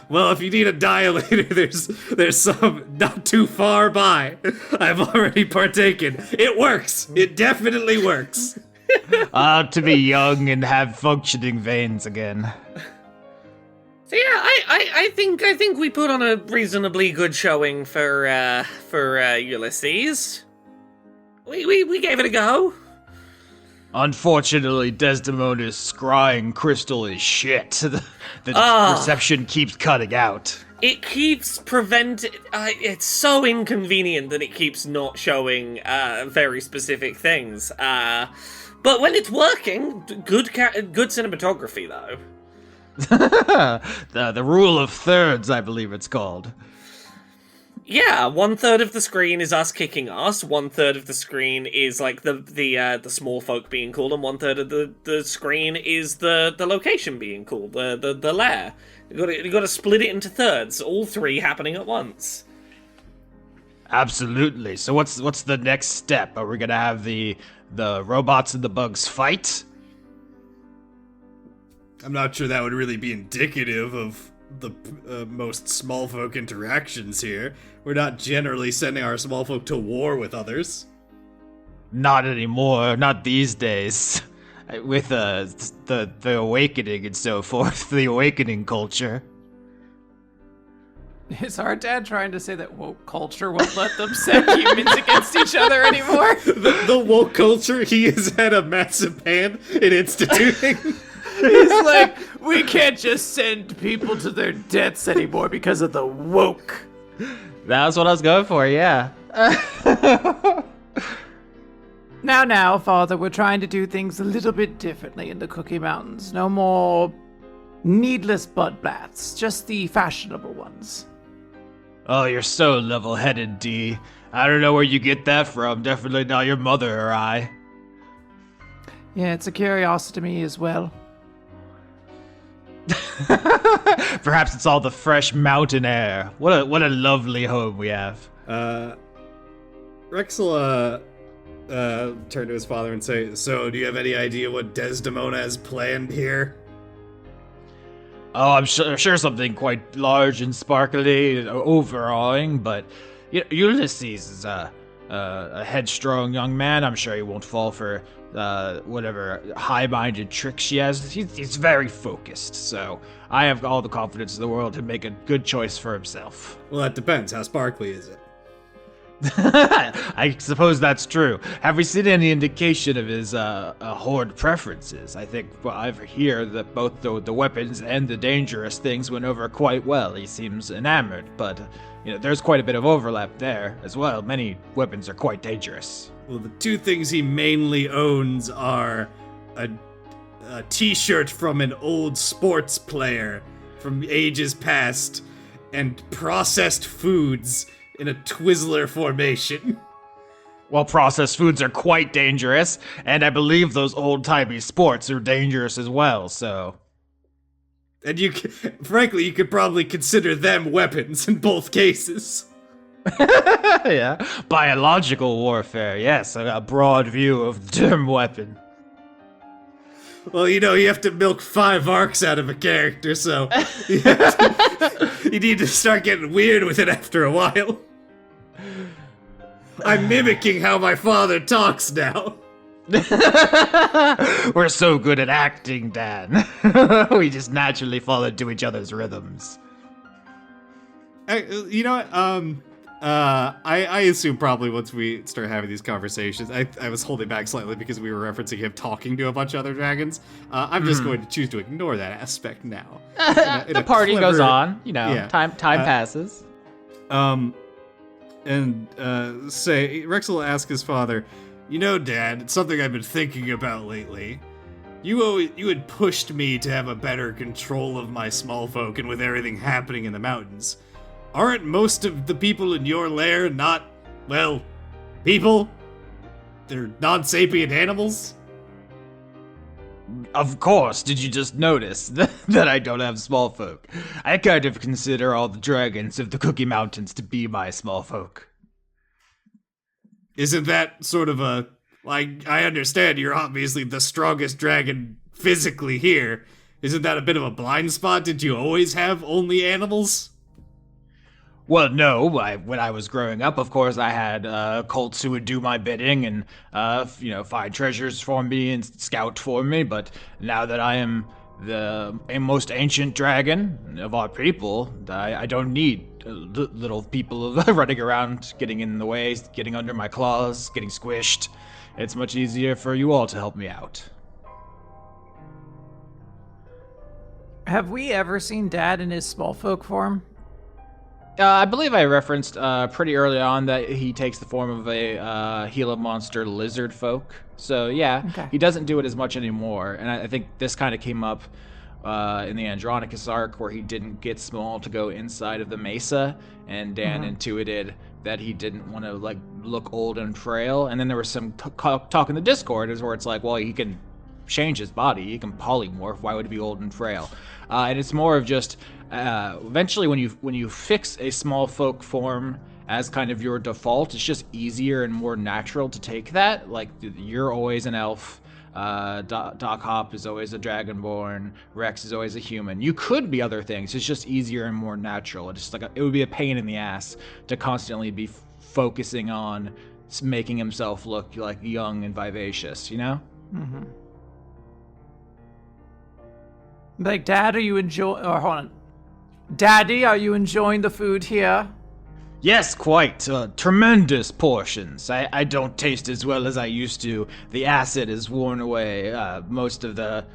Well, if you need a dilator, there's some not too far by. I've already partaken. It works. It definitely works. To be young and have functioning veins again. So yeah, I think we put on a reasonably good showing for Ulysses. We gave it a go. Unfortunately, Desdemona's scrying crystal is shit. The reception keeps cutting out. It keeps it's so inconvenient that it keeps not showing very specific things. But when it's working, good cinematography though. The rule of thirds, I believe it's called. Yeah, 1/3 of the screen is us kicking ass. 1/3 of the screen is like the small folk being cool, and 1/3 of the screen is the location being cool, the lair. You got to split it into thirds, all three happening at once. Absolutely. So what's the next step? Are we gonna have the robots and the bugs fight? I'm not sure that would really be indicative of the most small folk interactions here. We're not generally sending our small folk to war with others. Not anymore. Not these days. With the awakening and so forth, the awakening culture. Is our dad trying to say that woke culture won't let them send humans against each other anymore? The woke culture he has had a massive hand in instituting. He's like, we can't just send people to their deaths anymore because of the woke. That's what I was going for, yeah. Now, Father, we're trying to do things a little bit differently in the Cookie Mountains. No more needless bloodbaths, just the fashionable ones. Oh, you're so level-headed, D. I don't know where you get that from. Definitely not your mother or I. Yeah, it's a curiosity to me as well. Perhaps it's all the fresh mountain air. What a lovely home we have. Rex will turn to his father and say, "So, do you have any idea what Desdemona has planned here?" Oh, I'm sure something quite large and sparkly and overawing, but Ulysses is a headstrong young man. I'm sure he won't fall for whatever high-minded tricks she has. He's very focused, so I have all the confidence in the world to make a good choice for himself. Well, that depends. How sparkly is it? I suppose that's true. Have we seen any indication of his horde preferences? I think I hear that both the weapons and the dangerous things went over quite well. He seems enamored, but there's quite a bit of overlap there as well. Many weapons are quite dangerous. Well, the two things he mainly owns are a t-shirt from an old sports player from ages past and processed foods in a Twizzler formation. Well, processed foods are quite dangerous, and I believe those old-timey sports are dangerous as well, so... And frankly, you could probably consider them weapons in both cases. Yeah, biological warfare, yes, a broad view of the term weapon. Well, you have to milk 5 arcs out of a character, so you need to start getting weird with it after a while. I'm mimicking how my father talks now. We're so good at acting, Dan. We just naturally fall into each other's rhythms. You know what? I assume probably once we start having these conversations, I was holding back slightly because we were referencing him talking to a bunch of other dragons. I'm just going to choose to ignore that aspect now. The party goes on, time passes. Say, Rex will ask his father, Dad, it's something I've been thinking about lately. You had pushed me to have a better control of my small folk and with everything happening in the mountains. Aren't most of the people in your lair not, well, people? They're non-sapient animals? Of course, did you just notice that I don't have small folk? I kind of consider all the dragons of the Cookie Mountains to be my small folk. Isn't that sort of I understand you're obviously the strongest dragon physically here. Isn't that a bit of a blind spot? Did you always have only animals? Well, no. When I was growing up, of course, I had colts who would do my bidding and, find treasures for me and scout for me. But now that I am the most ancient dragon of our people, I don't need little people running around, getting in the way, getting under my claws, getting squished. It's much easier for you all to help me out. Have we ever seen Dad in his small folk form? I believe I referenced pretty early on that he takes the form of a Gila monster lizard folk. So yeah, Okay. He doesn't do it as much anymore. And I think this kind of came up in the Andronicus arc where he didn't get small to go inside of the mesa, and Dan intuited that he didn't want to look old and frail. And then there was some talk in the Discord where it's like, well, he can change his body, he can polymorph. Why would he be old and frail? And it's more of just eventually when you fix a small folk form as kind of your default, it's just easier and more natural to take that. Like, you're always an elf. Doc Hop is always a dragonborn. Rex is always a human. You could be other things. It's just easier and more natural. It's just it would be a pain in the ass to constantly be focusing on making himself look like young and vivacious. Mm-hmm. Like, Dad, are you enjoying? Or hold on, Daddy, are you enjoying the food here? Yes, quite. Tremendous portions. I don't taste as well as I used to. The acid has worn away most of the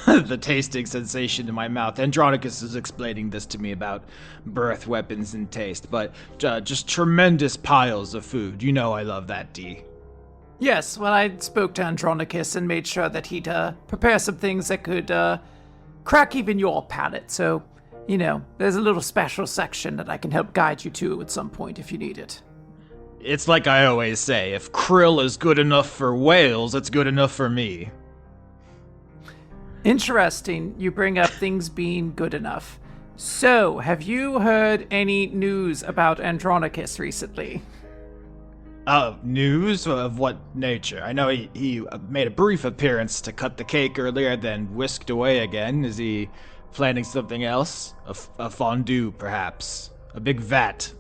the tasting sensation in my mouth. Andronicus is explaining this to me about birth weapons and taste, but just tremendous piles of food. You know I love that, D. Yes, well, I spoke to Andronicus and made sure that he'd prepare some things that could crack even your palate, so, there's a little special section that I can help guide you to at some point if you need it. It's like I always say, if krill is good enough for whales, it's good enough for me. Interesting, you bring up things being good enough. So, have you heard any news about Andronicus recently? News of what nature? I know he made a brief appearance to cut the cake earlier, then whisked away again. Is he planning something else? A fondue, perhaps? A big vat?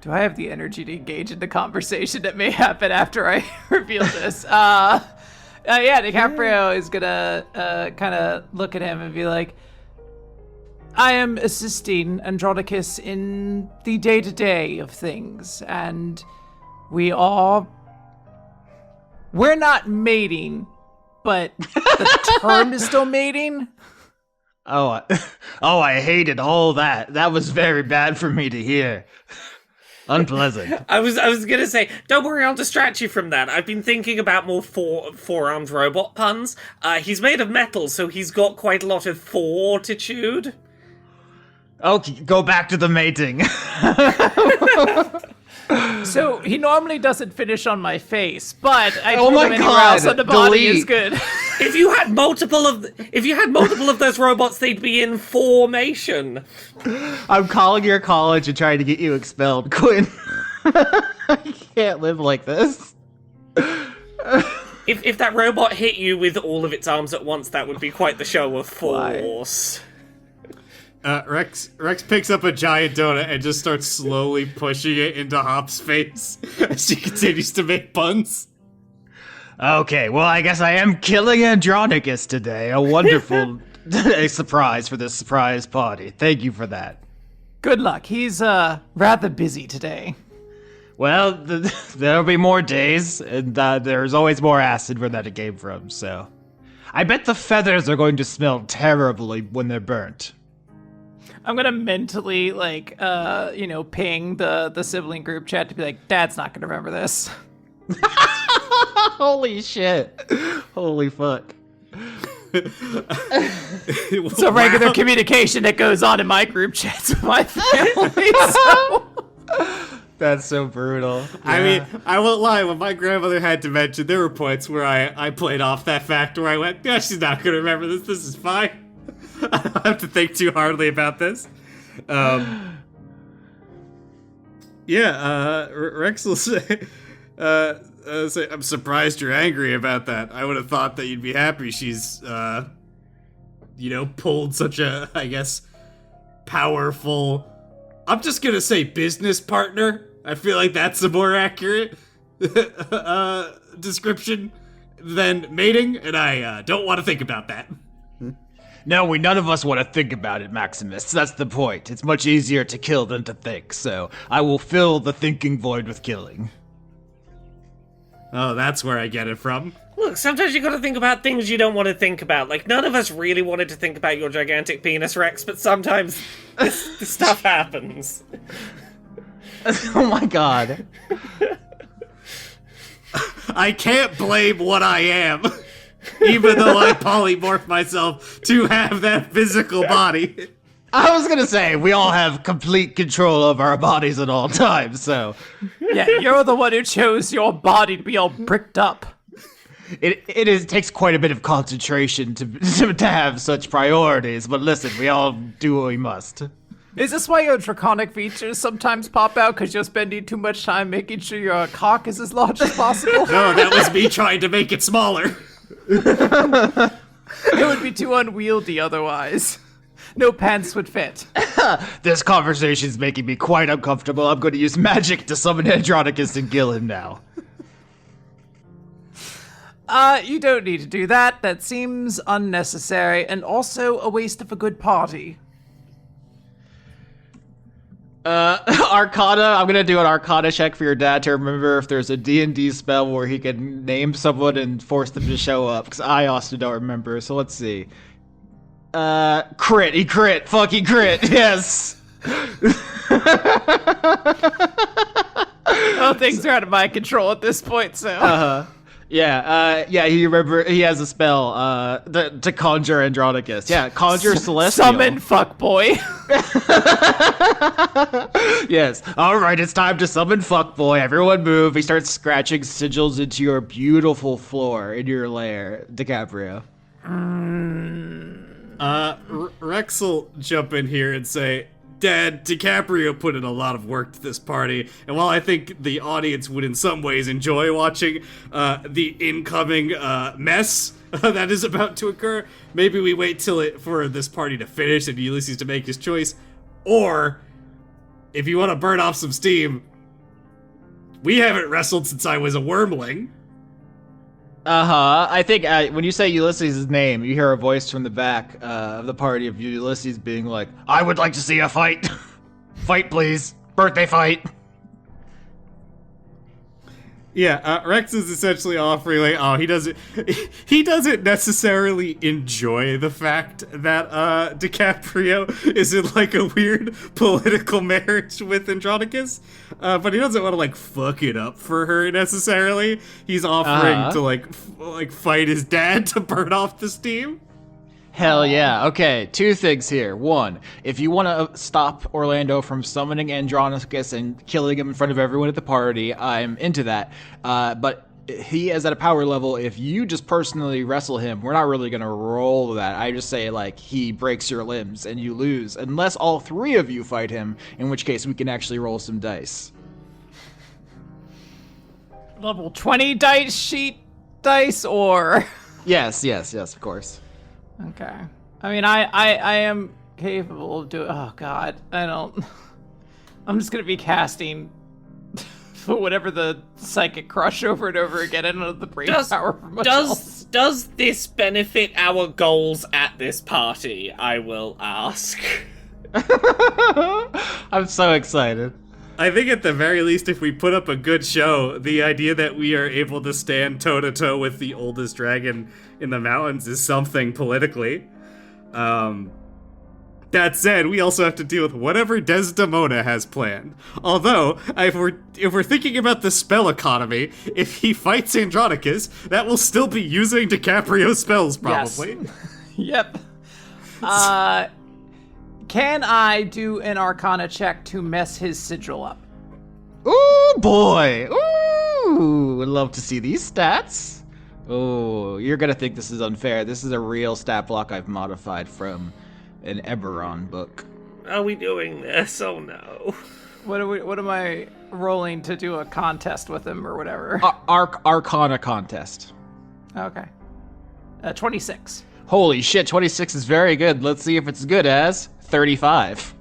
Do I have the energy to engage in the conversation that may happen after I reveal this? Yeah, DiCaprio is gonna kind of look at him and be like, I am assisting Andronicus in the day-to-day of things, and we're not mating, but the term is still mating. Oh, I hated all that. That was very bad for me to hear. Unpleasant. I was gonna say, don't worry, I'll distract you from that. I've been thinking about more four-armed robot puns. He's made of metal, so he's got quite a lot of fortitude. Okay, go back to the mating. So he normally doesn't finish on my face, but I Oh told my him anywhere God, else on the body delete. is good. If you had multiple of those robots, they'd be in formation. I'm calling your college and trying to get you expelled, Quinn. I can't live like this. If that robot hit you with all of its arms at once, that would be quite the show of force. Rex picks up a giant donut and just starts slowly pushing it into Hop's face as she continues to make puns. Okay, well, I guess I am killing Andronicus today. A wonderful surprise for this surprise party. Thank you for that. Good luck. He's rather busy today. Well, there'll be more days, and there's always more acid where that it came from, so... I bet the feathers are going to smell terribly when they're burnt. I'm gonna mentally, ping the sibling group chat to be like, Dad's not gonna remember this. Holy shit. Holy fuck. It's a regular communication that goes on in my group chats with my family, so... That's so brutal. I mean, I won't lie, when my grandmother had dementia, there were points where I played off that fact where I went, yeah, she's not going to remember this is fine. I don't have to think too hardly about this. Rex will say, I'm surprised you're angry about that. I would have thought that you'd be happy she's, pulled such a, I guess, powerful... I'm just gonna say business partner. I feel like that's a more accurate description than mating, and I don't want to think about that. No, none of us want to think about it, Maximus. That's the point. It's much easier to kill than to think, so I will fill the thinking void with killing. Oh, that's where I get it from. Look, sometimes you gotta think about things you don't want to think about. Like, none of us really wanted to think about your gigantic penis, Rex, but sometimes this stuff happens. Oh my god. I can't blame what I am, even though I polymorph myself to have that physical body. I was gonna say, we all have complete control of our bodies at all times, so... Yeah, you're the one who chose your body to be all bricked up. It takes quite a bit of concentration to have such priorities, but listen, we all do what we must. Is this why your draconic features sometimes pop out because you're spending too much time making sure your cock is as large as possible? No, that was me trying to make it smaller. It would be too unwieldy otherwise. No pants would fit. This conversation's making me quite uncomfortable. I'm going to use magic to summon Andronicus and kill him now. You don't need to do that. That seems unnecessary and also a waste of a good party. Arcana, I'm gonna do an Arcana check for your dad to remember if there's a D&D spell where he can name someone and force them to show up, because I also don't remember, so let's see. Crit, he crit, fuck, he crit, yes! Oh, things are out of my control at this point, so... He has a spell, to conjure Andronicus. Yeah, conjure Celestial. Summon fuckboy. Yes. Alright, it's time to summon fuckboy. Everyone move. He starts scratching sigils into your beautiful floor in your lair, DiCaprio. Rex will jump in here and say, Dad, DiCaprio put in a lot of work to this party, and while I think the audience would in some ways enjoy watching the incoming mess that is about to occur, maybe we wait for this party to finish and Ulysses to make his choice, or if you want to burn off some steam, we haven't wrestled since I was a wormling. I think when you say Ulysses' name, you hear a voice from the back of the party of Ulysses being like, I would like to see a fight. Fight, please. Birthday fight. Yeah, Rex is essentially offering, like, he doesn't necessarily enjoy the fact that DiCaprio is in, like, a weird political marriage with Andronicus, but he doesn't want to, like, fuck it up for her necessarily. He's offering to, like, fight his dad to burn off the steam. Hell yeah. Okay, two things here. One, if you want to stop Orlando from summoning Andronicus and killing him in front of everyone at the party, I'm into that. But he is at a power level. If you just personally wrestle him, we're not really going to roll that. I just say, like, he breaks your limbs and you lose. Unless all three of you fight him, in which case we can actually roll some dice. Level 20 dice sheet dice, or... Yes, of course. Okay. I mean, I am capable of doing. Oh God, I don't. I'm just gonna be casting for whatever the psychic crush over and over again. I don't know the brain power for much else. Does this benefit our goals at this party? I will ask. I'm so excited. I think at the very least, if we put up a good show, the idea that we are able to stand toe-to-toe with the oldest dragon in the mountains is something politically. That said, we also have to deal with whatever Desdemona has planned. Although, if we're thinking about the spell economy, if he fights Andronicus, that will still be using DiCaprio spells, probably. Yes. Yep. Can I do an Arcana check to mess his sigil up? Ooh, boy. Ooh, would love to see these stats. Oh, you're gonna think this is unfair. This is a real stat block I've modified from an Eberron book. Are we doing this? Oh no. What am I rolling to do a contest with him or whatever? Arcana contest. Okay. 26. Holy shit, 26 is very good. Let's see if it's good as 35.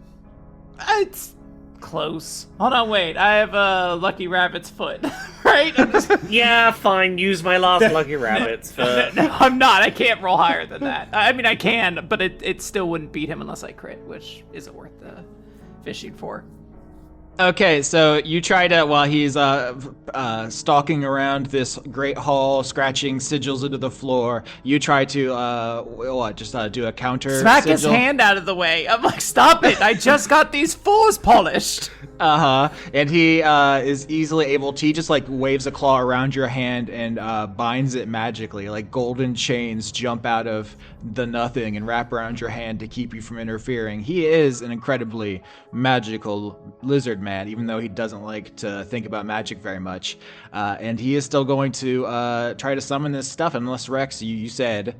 It's close. Hold on, wait. I have a Lucky Rabbit's foot, right? Yeah, fine. Use my last lucky rabbits for. No, I'm not. I can't roll higher than that. I mean, I can, but it still wouldn't beat him unless I crit, which isn't worth the fishing for. Okay, so you try to, while he's stalking around this great hall, scratching sigils into the floor, you try to, do a counter Smack sigil? his hand out of the way. I'm like, stop it. I just got these fours polished. And he is easily able to, he just like waves a claw around your hand and binds it magically. Like golden chains jump out of the nothing and wrap around your hand to keep you from interfering. He is an incredibly magical lizard man, even though he doesn't like to think about magic very much. And he is still going to try to summon this stuff, unless Rex, you said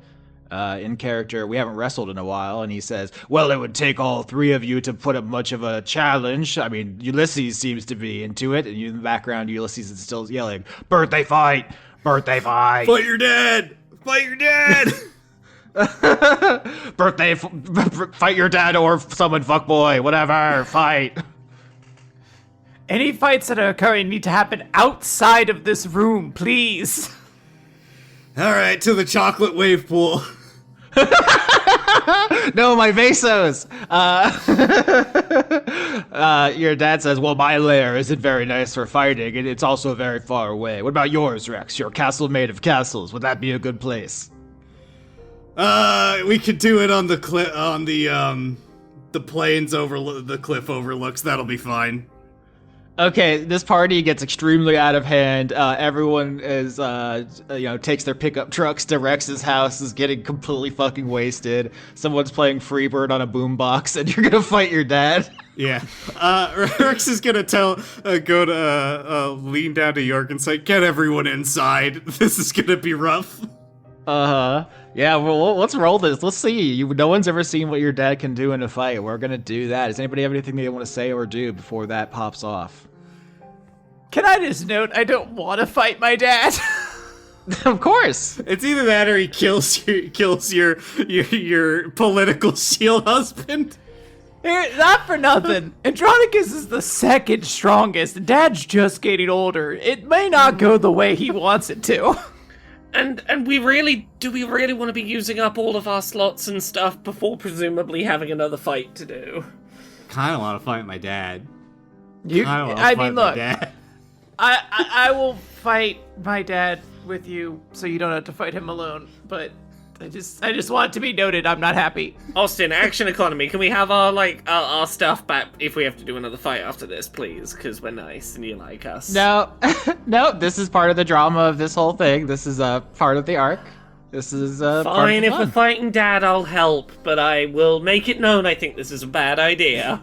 in character, we haven't wrestled in a while, and he says, well, it would take all three of you to put up much of a challenge. I mean, Ulysses seems to be into it, and in the background, Ulysses is still yelling, birthday fight! Birthday fight! Fight your dad! Fight your dad! Fight your dad or summon fuckboy, whatever, fight! Any fights that are occurring need to happen outside of this room, please. Alright, to the chocolate wave pool. No, my Vasos! Your dad says, well, my lair isn't very nice for fighting, and it's also very far away. What about yours, Rex? Your castle made of castles. Would that be a good place? We could do it on the the plains the cliff overlooks. That'll be fine. Okay, this party gets extremely out of hand. Everyone is, takes their pickup trucks to Rex's house, is getting completely fucking wasted. Someone's playing Freebird on a boombox, and you're gonna fight your dad. Yeah. Rex is gonna lean down to York and say, get everyone inside. This is gonna be rough. Yeah, well, let's roll this. Let's see. No one's ever seen what your dad can do in a fight. We're gonna do that. Does anybody have anything they want to say or do before that pops off? Can I just note, I don't want to fight my dad. Of course. It's either that or he kills your political shield husband. Here, not for nothing. Andronicus is the second strongest. Dad's just getting older. It may not go the way he wants it to. And do we really want to be using up all of our slots and stuff before presumably having another fight to do? Kind of want to fight my dad. I mean, look, I will fight my dad with you, so you don't have to fight him alone. But I just want it to be noted, I'm not happy. Austin, action economy. Can we have our stuff back if we have to do another fight after this, please? Because we're nice and you like us. No, no. This is part of the drama of this whole thing. This is part of the arc. This is part fine. of the If we're fighting Dad, I'll help, but I will make it known I think this is a bad idea.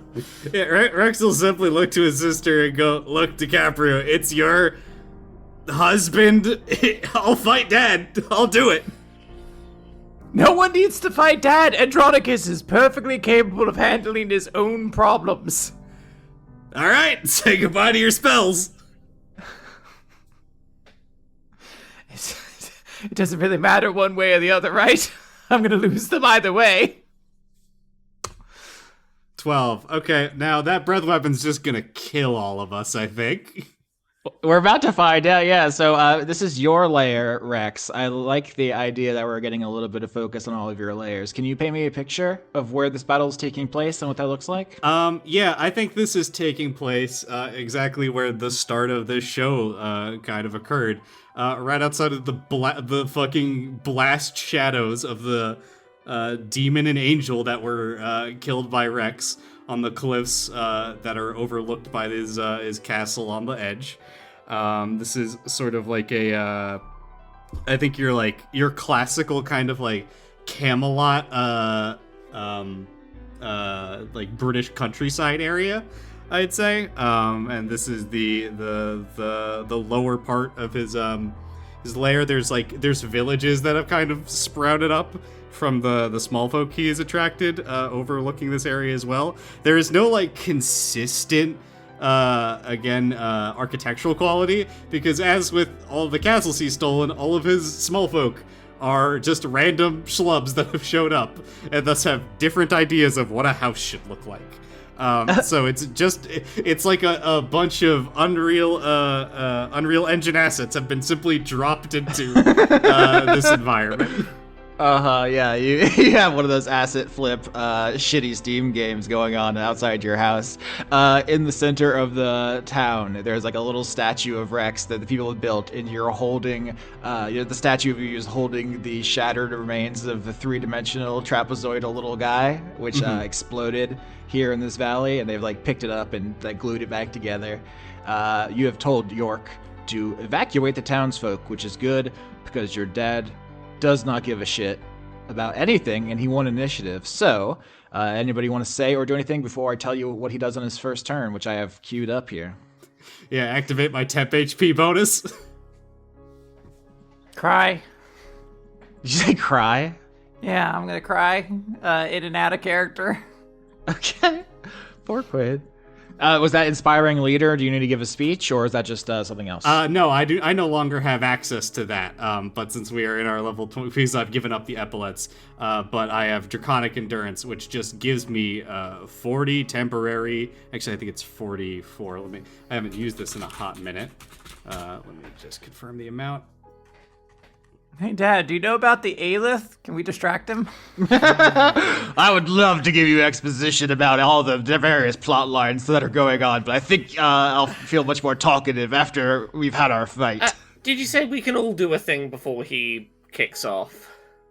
Yeah, Rex will simply look to his sister and go, "Look, DiCaprio, it's your husband. I'll fight Dad. I'll do it." No one needs to fight Dad. Andronicus is perfectly capable of handling his own problems. All right, say goodbye to your spells. It doesn't really matter one way or the other, right? I'm gonna lose them either way. 12. Okay, now that breath weapon's just gonna kill all of us, I think. We're about to find out, yeah. So this is your lair, Rex. I like the idea that we're getting a little bit of focus on all of your layers. Can you paint me a picture of where this battle is taking place and what that looks like? Yeah, I think this is taking place exactly where the start of this show kind of occurred. Right outside of the fucking blast shadows of the demon and angel that were killed by Rex on the cliffs that are overlooked by his castle on the edge. This is sort of like I think your classical kind of like Camelot, like British countryside area, I'd say. And this is the lower part of his lair. There's villages that have kind of sprouted up from the small folk he has attracted, overlooking this area as well. There is no like consistent architectural quality, because as with all of the castles he's stolen, all of his small folk are just random schlubs that have showed up and thus have different ideas of what a house should look like. So it's like a bunch of Unreal Engine assets have been simply dropped into this environment. Yeah, you have one of those asset flip, shitty Steam games going on outside your house. In the center of the town, there's like a little statue of Rex that the people have built, and you're holding, the statue of you is holding the shattered remains of the three-dimensional trapezoidal little guy, which exploded here in this valley, and they've like picked it up and like glued it back together. You have told York to evacuate the townsfolk, which is good because your dad does not give a shit about anything, and he won initiative. So, anybody want to say or do anything before I tell you what he does on his first turn, which I have queued up here? Yeah, activate my temp HP bonus. Cry. Did you say cry? Yeah, I'm gonna cry. In and out of character. Okay. Poor Quid. Was that inspiring leader? Do you need to give a speech, or is that just something else? No, I do. I no longer have access to that. But since we are in our level 20, because I've given up the epaulets. But I have Draconic Endurance, which just gives me 40 temporary. Actually, I think it's 44. I haven't used this in a hot minute. Let me just confirm the amount. Hey, Dad, do you know about the Aelith? Can we distract him? I would love to give you exposition about all the various plot lines that are going on, but I think I'll feel much more talkative after we've had our fight. Did you say we can all do a thing before he kicks off?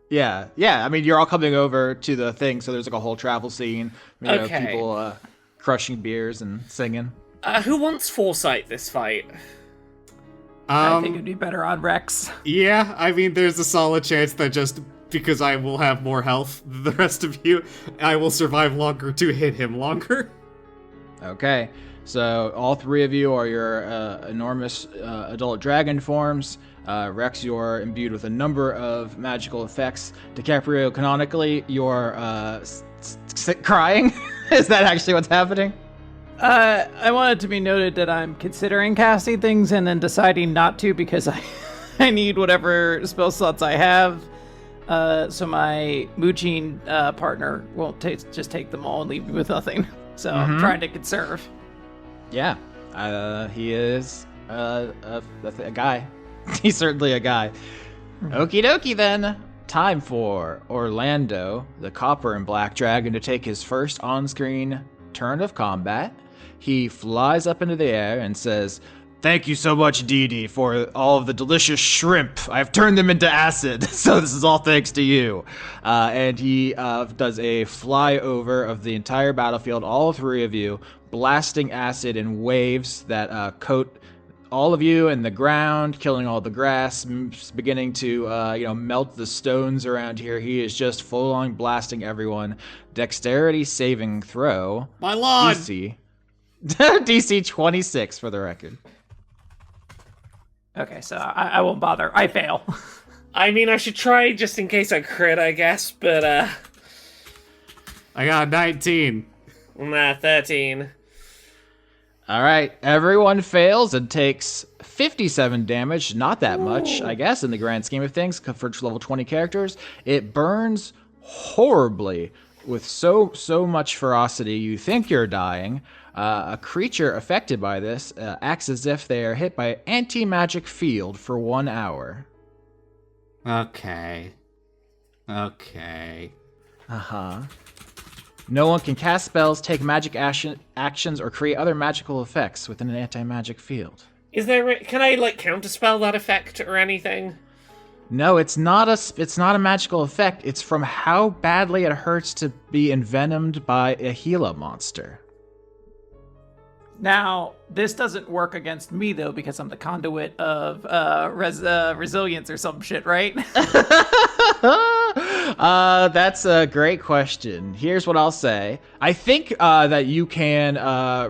Yeah. I mean, you're all coming over to the thing, so there's like a whole travel scene. Okay. People crushing beers and singing. Who wants foresight this fight? I think it'd be better on Rex. Yeah, I mean, there's a solid chance that just because I will have more health than the rest of you, I will survive longer to hit him longer. Okay, so all three of you are your enormous adult dragon forms. Rex, you're imbued with a number of magical effects. DiCaprio, canonically, you're crying. Is that actually what's happening? I want it to be noted that I'm considering casting things and then deciding not to because I need whatever spell slots I have. So my mooching partner won't just take them all and leave me with nothing. So I'm trying to conserve. Yeah, he is a guy. He's certainly a guy. Okie dokie then. Time for Orlando, the copper and black dragon, to take his first on-screen turn of combat. He flies up into the air and says, "Thank you so much, Dee Dee, for all of the delicious shrimp. I've turned them into acid, so this is all thanks to you." And he does a flyover of the entire battlefield, all three of you, blasting acid in waves that coat all of you in the ground, killing all the grass, beginning to melt the stones around here. He is just full-on blasting everyone. Dexterity saving throw. My lord! DC 26 for the record. Okay, so I won't bother. I fail. I mean, I should try just in case I crit, I guess, but I got 19. 13. All right, everyone fails and takes 57 damage. Not that much, I guess, in the grand scheme of things for level 20 characters. It burns horribly with so much ferocity, you think you're dying. A creature affected by this acts as if they are hit by an anti-magic field for 1 hour. Okay. Uh-huh. No one can cast spells, take magic actions, or create other magical effects within an anti-magic field. Can I, like, counterspell that effect or anything? No, it's not a magical effect. It's from how badly it hurts to be envenomed by a Gila monster. Now, this doesn't work against me, though, because I'm the conduit of resilience or some shit, right? That's a great question. Here's what I'll say. I think that you can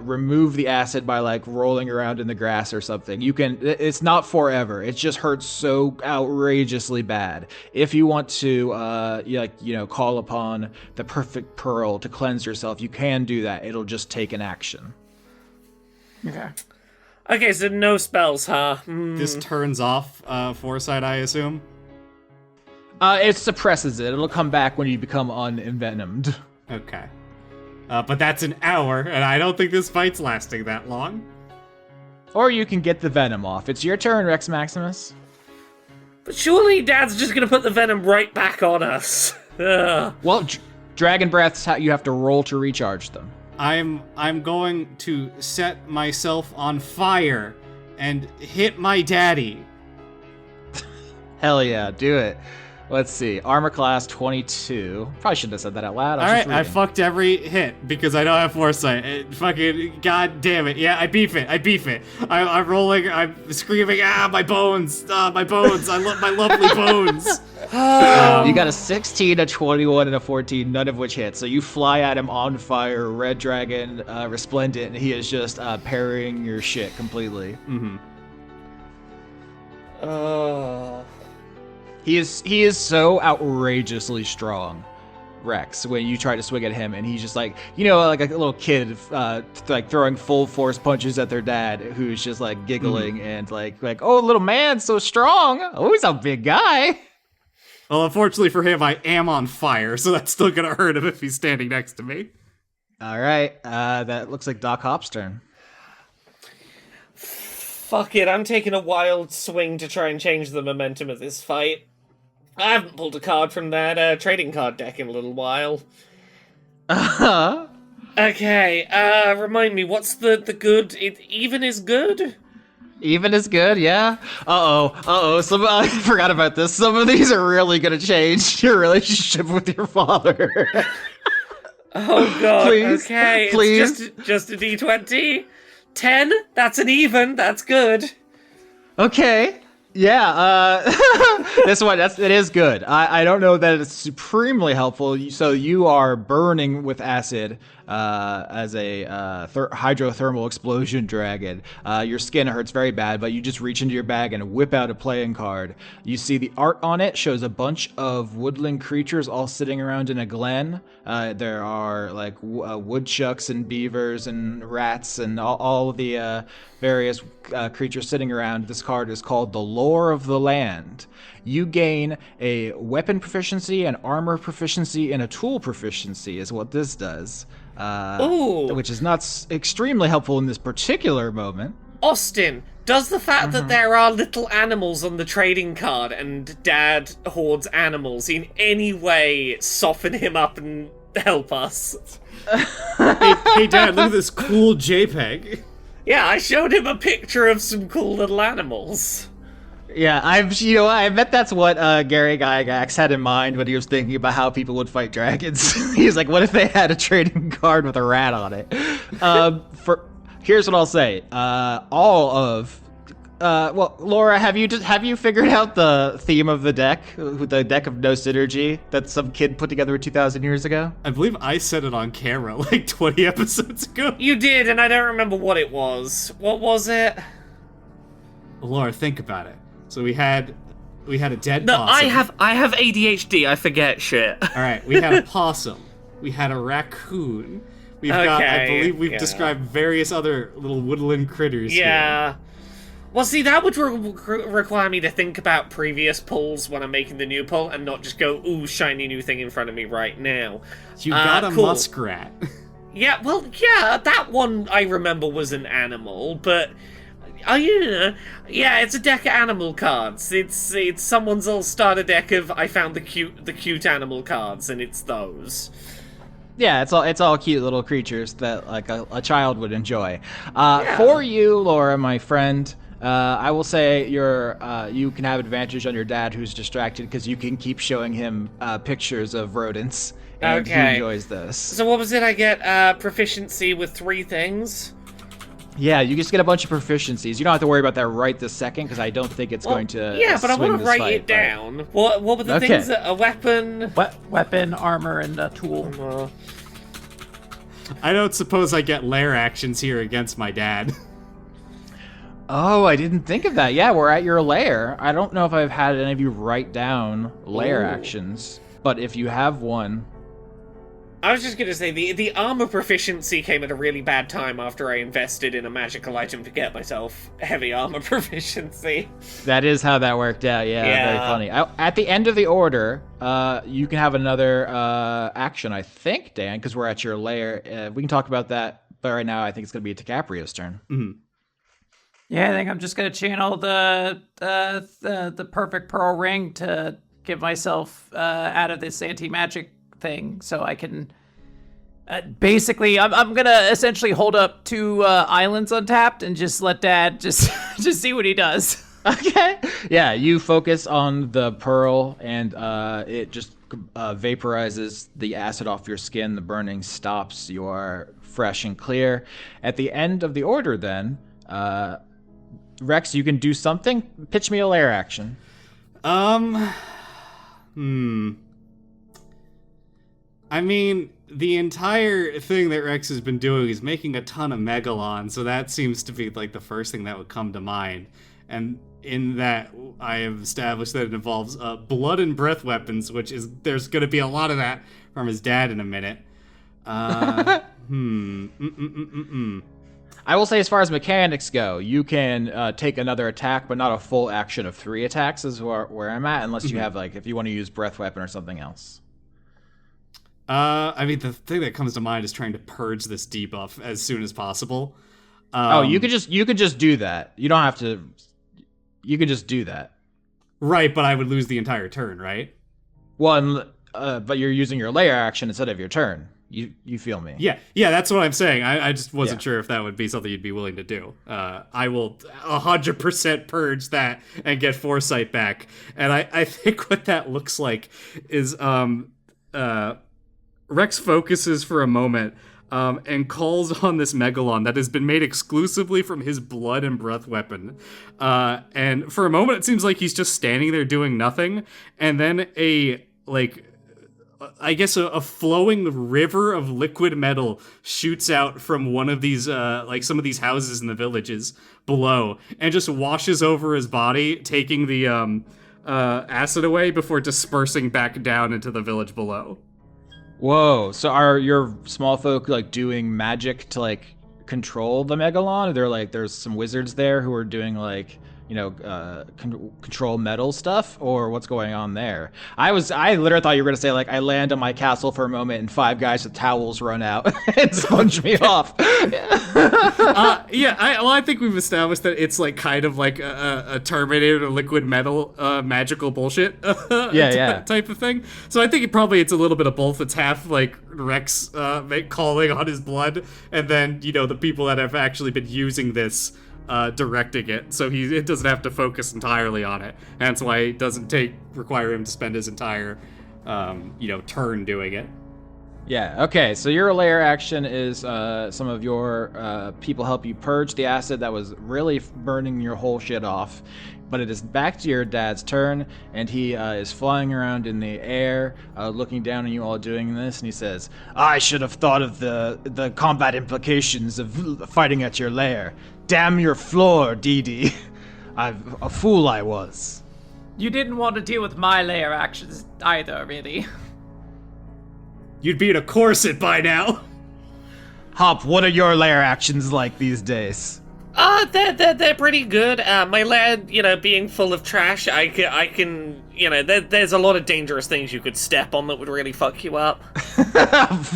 remove the acid by like rolling around in the grass or something. You can. It's not forever. It just hurts so outrageously bad. If you want to, call upon the perfect pearl to cleanse yourself, you can do that. It'll just take an action. Okay, so no spells, huh? This turns off foresight, I assume? It suppresses it. It'll come back when you become unenvenomed. Okay. But that's an hour, and I don't think this fight's lasting that long. Or you can get the venom off. It's your turn, Rex Maximus. But surely Dad's just gonna put the venom right back on us. Ugh. Well, Dragon Breath's how you have to roll to recharge them. I'm going to set myself on fire and hit my daddy. Hell yeah, do it. Let's see. Armor class 22. Probably shouldn't have said that out loud. Alright, I fucked every hit because I don't have foresight. Fucking god damn it. Yeah, I beef it. I'm rolling, I'm screaming, my bones, I love my lovely bones. You got a 16, a 21, and a 14, none of which hit. So you fly at him on fire, red dragon, resplendent, and he is just parrying your shit completely. Mm-hmm. He is so outrageously strong, Rex, when you try to swing at him, and he's just like, like a little kid, like throwing full force punches at their dad, who's just like giggling and like, oh, little man, so strong. Oh, he's a big guy. Well, unfortunately for him, I am on fire, so that's still gonna hurt him if he's standing next to me. All right, that looks like Doc Hop's turn. Fuck it, I'm taking a wild swing to try and change the momentum of this fight. I haven't pulled a card from that trading card deck in a little while. Uh-huh. Okay, remind me, what's the good? Even is good? Even is good, yeah. I forgot about this. Some of these are really gonna change your relationship with your father. Oh god, please, okay, please. It's just a d20. 10? That's an even, that's good. Okay. Yeah, this one, it is good. I don't know that it's supremely helpful. So you are burning with acid as a hydrothermal explosion dragon. Your skin hurts very bad, but you just reach into your bag and whip out a playing card. You see the art on it shows a bunch of woodland creatures all sitting around in a glen. There are like woodchucks and beavers and rats and all of the various creatures sitting around. This card is called the Lore of the Land. You gain a weapon proficiency, an armor proficiency, and a tool proficiency is what this does. Which is not extremely helpful in this particular moment. Austin, does the fact that there are little animals on the trading card and Dad hoards animals in any way soften him up and help us? Hey Dad, look at this cool JPEG. Yeah, I showed him a picture of some cool little animals. Yeah, I bet that's what Gary Gygax had in mind when he was thinking about how people would fight dragons. He's like, what if they had a trading card with a rat on it? Here's what I'll say. Laura, have you figured out the theme of the deck? The deck of no synergy that some kid put together 2,000 years ago? I believe I said it on camera like 20 episodes ago. You did, and I don't remember what it was. What was it? Laura, think about it. So we had a dead No, possum. I have ADHD. I forget shit. All right, we had a possum. We had a raccoon. I believe we've described various other little woodland critters here. Well, see, that would require me to think about previous pulls when I'm making the new pull, and not just go, ooh, shiny new thing in front of me right now. You got a cool. muskrat. Yeah, well, yeah, that one I remember was an animal, but... yeah, it's a deck of animal cards. It's someone's all starter deck of I found the cute animal cards, and it's those. Yeah, it's all cute little creatures that like a child would enjoy. Yeah. For you, Laura, my friend, I will say you can have advantage on your dad who's distracted because you can keep showing him pictures of rodents, and he Okay. enjoys this. So what was it? I get proficiency with 3 things. Yeah, you just get a bunch of proficiencies. You don't have to worry about that right this second because I don't think it's going to. Yeah, but I swing want to this write fight, it but- down. What were the Okay. things? A weapon. Weapon, armor, and a tool. I don't suppose I get lair actions here against my dad. Oh, I didn't think of that. Yeah, we're at your lair. I don't know if I've had any of you write down lair Ooh. actions, but if you have one. I was just gonna say the armor proficiency came at a really bad time after I invested in a magical item to get myself heavy armor proficiency. That is how that worked out. Yeah, very Yeah. funny. At the end of the order, you can have another action, I think, Dan, because we're at your lair. We can talk about that, but right now I think it's going to be DiCaprio's turn. Yeah, I think I'm just gonna channel the perfect pearl ring to get myself out of this anti-magic thing, so I can. Basically, I'm gonna essentially hold up 2 islands untapped and just let Dad just see what he does. Okay. Yeah, you focus on the pearl, and it just vaporizes the acid off your skin. The burning stops. You are fresh and clear. At the end of the order, then, Rex, you can do something. Pitch me a lair action. I mean, the entire thing that Rex has been doing is making a ton of Megalon, so that seems to be like the first thing that would come to mind. And in that, I have established that it involves blood and breath weapons, which is there's going to be a lot of that from his dad in a minute. I will say, as far as mechanics go, you can take another attack, but not a full action of 3 attacks is where I'm at, unless you have, like, if you want to use breath weapon or something else. I mean, the thing that comes to mind is trying to purge this debuff as soon as possible. You could just do that. You don't have to. You could just do that. Right, but I would lose the entire turn, right? Well, but you're using your layer action instead of your turn. You feel me? Yeah, that's what I'm saying. I just wasn't sure if that would be something you'd be willing to do. I will 100% purge that and get foresight back. And I think what that looks like is Rex focuses for a moment and calls on this Megalon that has been made exclusively from his blood and breath weapon. And for a moment, it seems like he's just standing there doing nothing. And then a flowing river of liquid metal shoots out from one of these, some of these houses in the villages below and just washes over his body, taking the acid away before dispersing back down into the village below. Whoa! So are your small folk like doing magic to like control the Megalon? Or they're like there's some wizards there who are doing like control metal stuff, or what's going on there? I literally thought you were gonna say like I land on my castle for a moment and 5 guys with towels run out and sponge me off. I think we've established that it's like kind of like a Terminator liquid metal magical bullshit type of thing. So I think it's a little bit of both. It's half like Rex calling on his blood, and then the people that have actually been using this directing it, so it doesn't have to focus entirely on it. And that's why it doesn't require him to spend his entire turn doing it. Yeah, okay, so your layer action is some of your people help you purge the acid that was really burning your whole shit off. But it is back to your dad's turn, and he is flying around in the air, looking down on you all doing this, and he says, I should have thought of the combat implications of fighting at your lair. Damn your floor, Dee. A fool I was. You didn't want to deal with my layer actions either, really. You'd be in a corset by now. Hop, what are your lair actions like these days? They're pretty good. My lad, being full of trash, I can, there's a lot of dangerous things you could step on that would really fuck you up.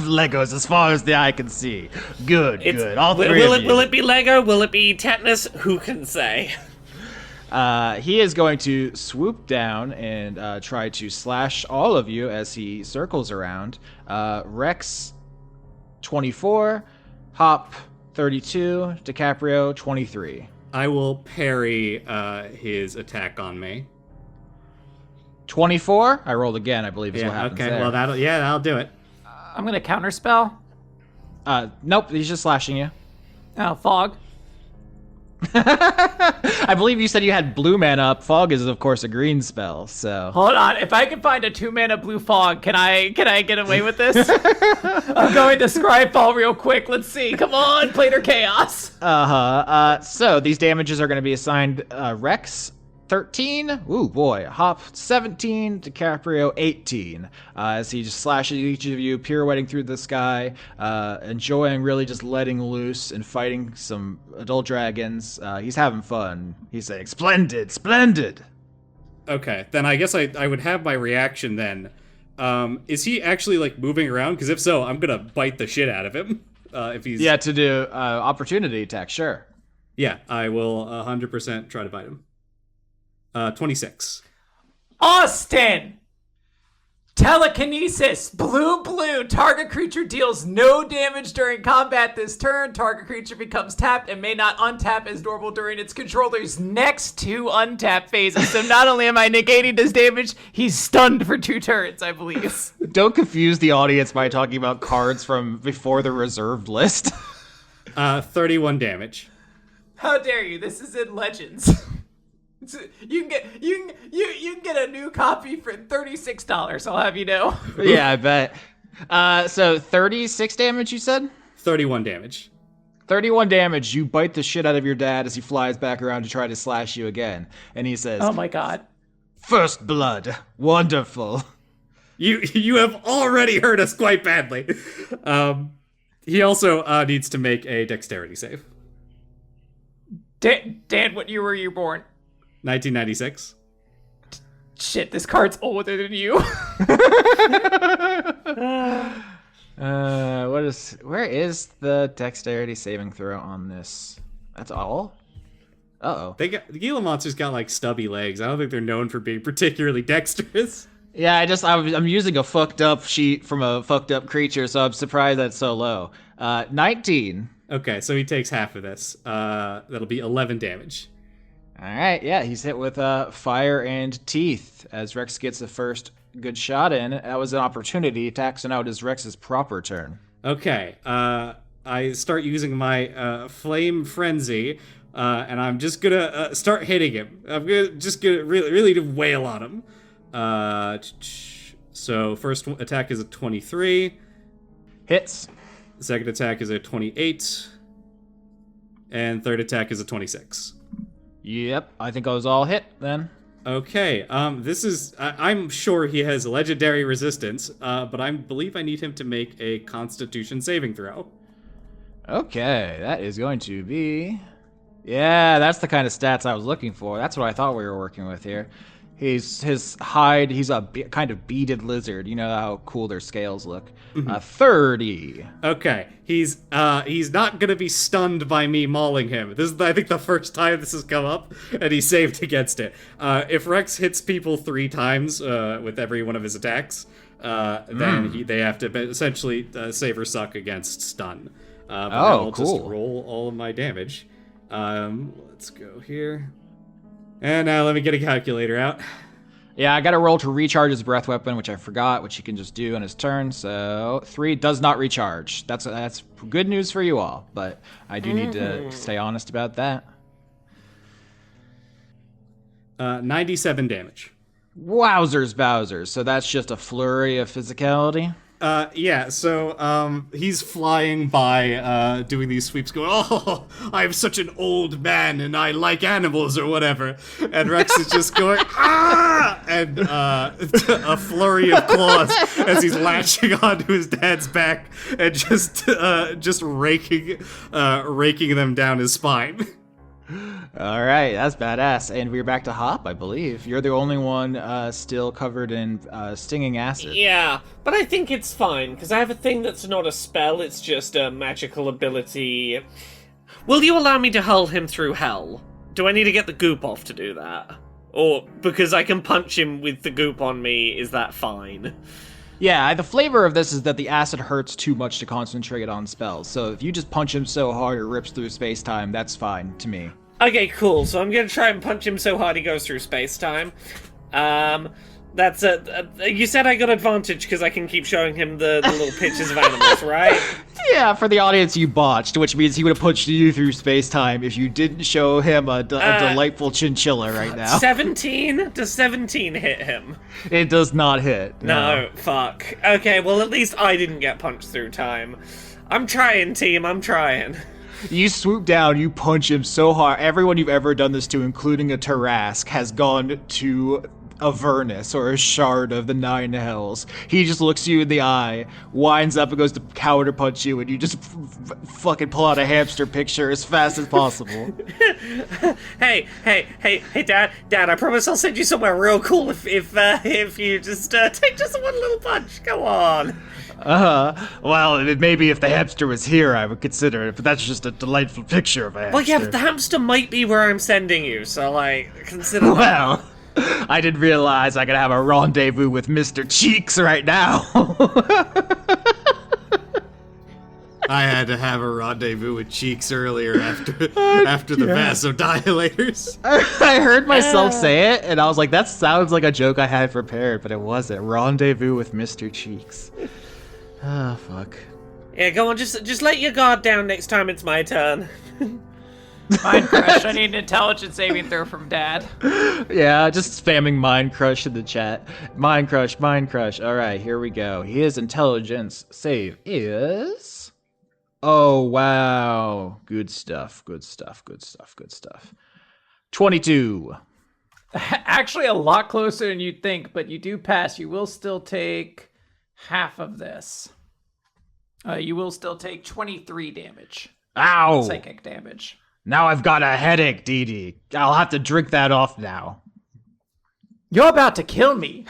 Legos as far as the eye can see. Good. All three of you. Will it be Lego? Will it be tetanus? Who can say? He is going to swoop down and try to slash all of you as he circles around. Rex, 24. Hop, 32. DiCaprio, 23. I will parry his attack on me. 24? I rolled again, I believe is what happens okay. there. Well, that'll do it. I'm gonna counterspell. Nope, he's just slashing you. Oh, fog. I believe you said you had blue mana up. Fog is, of course, a green spell, so... Hold on, if I can find a 2-mana blue fog, can I get away with this? I'm going to Scryfall real quick. Let's see. Come on, Planar Chaos. So these damages are going to be assigned Rex, 13. Ooh, boy. Hop, 17. DiCaprio, 18. As he just slashes each of you, pirouetting through the sky, enjoying really just letting loose and fighting some adult dragons. He's having fun. He's saying, splendid. Okay, then I guess I would have my reaction then. Is he actually, like, moving around? Because if so, I'm gonna bite the shit out of him. If he's... Yeah, to do opportunity attack, sure. Yeah, I will 100% try to bite him. 26. Austin! Telekinesis! Blue. Target creature deals no damage during combat this turn. Target creature becomes tapped and may not untap as normal during its controller's next 2 untap phases. So not only am I negating this damage, he's stunned for 2 turns, I believe. Don't confuse the audience by talking about cards from before the reserved list. 31 damage. How dare you? This is in Legends. You can get a new copy for $36. I'll have you know. Yeah, I bet. So 36 damage, you said? 31 damage. 31 damage. You bite the shit out of your dad as he flies back around to try to slash you again, and he says, Oh my god. "First blood, wonderful." You have already hurt us quite badly. He also needs to make a dexterity save. Dan, what year were you born? 1996. Shit, this card's older than you. Where is the dexterity saving throw on this? That's all? Uh-oh. The Gila monsters got like stubby legs. I don't think they're known for being particularly dexterous. Yeah, I'm using a fucked up sheet from a fucked up creature, so I'm surprised that's so low. 19. Okay, so he takes half of this. That'll be 11 damage. All right, yeah, he's hit with fire and teeth as Rex gets the first good shot in. That was an opportunity. Attack, so now it is Rex's proper turn. Okay, I start using my flame frenzy, and I'm just gonna start hitting him. I'm gonna really wail on him. So first attack is a 23. Hits. Second attack is a 28. And third attack is a 26. Yep, I think I was all hit then. Okay, this is... I'm sure he has legendary resistance, but I believe I need him to make a Constitution saving throw. Okay, that is going to be... Yeah, that's the kind of stats I was looking for. That's what I thought we were working with here. His hide, he's a kind of beaded lizard. You know how cool their scales look. 30. Okay, he's not gonna be stunned by me mauling him. This is, I think, the first time this has come up, and he saved against it. If Rex hits people 3 times with every one of his attacks, then they have to essentially save or suck against stun. But I'll just roll all of my damage. Let's go here. And now let me get a calculator out. Yeah, I got to roll to recharge his breath weapon, which I forgot, which he can just do on his turn. So 3 does not recharge. That's good news for you all, but I do need to stay honest about that. 97 damage. Wowzers, Bowsers. So that's just a flurry of physicality? Yeah, so, he's flying by, doing these sweeps going, "Oh, I'm such an old man and I like animals," or whatever. And Rex is just going, "Ah!" And, a flurry of claws as he's latching onto his dad's back and just raking them down his spine. All right, that's badass. And we're back to Hop, I believe. You're the only one still covered in stinging acid. Yeah, but I think it's fine, because I have a thing that's not a spell, it's just a magical ability. Will you allow me to hurl him through hell? Do I need to get the goop off to do that? Or, because I can punch him with the goop on me, is that fine? Yeah, the flavor of this is that the acid hurts too much to concentrate on spells. So if you just punch him so hard it rips through space-time, that's fine to me. Okay, cool. So I'm gonna try and punch him so hard he goes through space-time. That's you said I got advantage because I can keep showing him the little pictures of animals, right? Yeah, for the audience you botched, which means he would have punched you through space-time if you didn't show him a delightful chinchilla right now. 17? Does 17 hit him? It does not hit. No, fuck. Okay, well at least I didn't get punched through time. I'm trying, team, I'm trying. You swoop down, you punch him so hard. Everyone you've ever done this to, including a Tarask, has gone to Avernus or a shard of the Nine Hells. He just looks you in the eye, winds up and goes to counter punch you, and you just fucking pull out a hamster picture as fast as possible. Hey, Dad, I promise I'll send you somewhere real cool if you just take just one little punch. Go on. Well, maybe if the hamster was here, I would consider it, but that's just a delightful picture of a hamster. Well, yeah, but the hamster might be where I'm sending you, so, consider that. Well, I didn't realize I could have a rendezvous with Mr. Cheeks right now. I had to have a rendezvous with Cheeks earlier after the vasodilators. I heard myself say it, and I was like, that sounds like a joke I had prepared, but it wasn't. Rendezvous with Mr. Cheeks. Ah, fuck. Yeah, go on, just let your guard down next time it's my turn. Mind Crush, I need an intelligence saving throw from Dad. Yeah, just spamming Mind Crush in the chat. Mind Crush, Mind Crush. All right, here we go. His intelligence save is... Oh, wow. Good stuff, good stuff, good stuff, good stuff. 22. Actually, a lot closer than you'd think, but you do pass. You will still take half of this. You will still take 23 damage. Ow! Psychic damage. Now I've got a headache, Dee Dee. I'll have to drink that off now. You're about to kill me.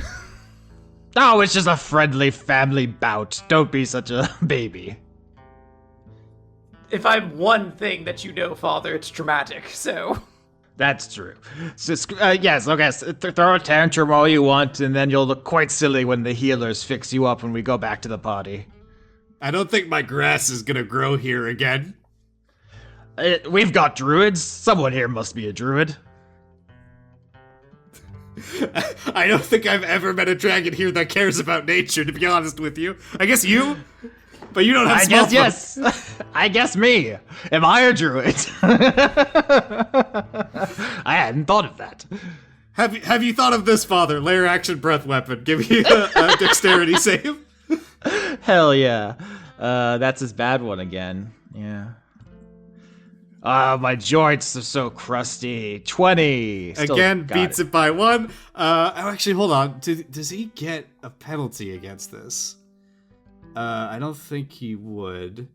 Oh, it's just a friendly family bout. Don't be such a baby. If I'm one thing that you know, Father, it's dramatic, so... That's true. So, yes, okay, so throw a tantrum all you want, and then you'll look quite silly when the healers fix you up when we go back to the party. I don't think my grass is gonna grow here again. We've got druids. Someone here must be a druid. I don't think I've ever met a dragon here that cares about nature, to be honest with you. I guess you? But you don't have small yes. I guess me. Am I a druid? I hadn't thought of that. Have you thought of this, Father? Lair action breath weapon. Give me a dexterity save. Hell yeah. That's his bad one again. Yeah. My joints are so crusty. 20. Again, beats it by 1. Actually, hold on. Does he get a penalty against this? I don't think he would.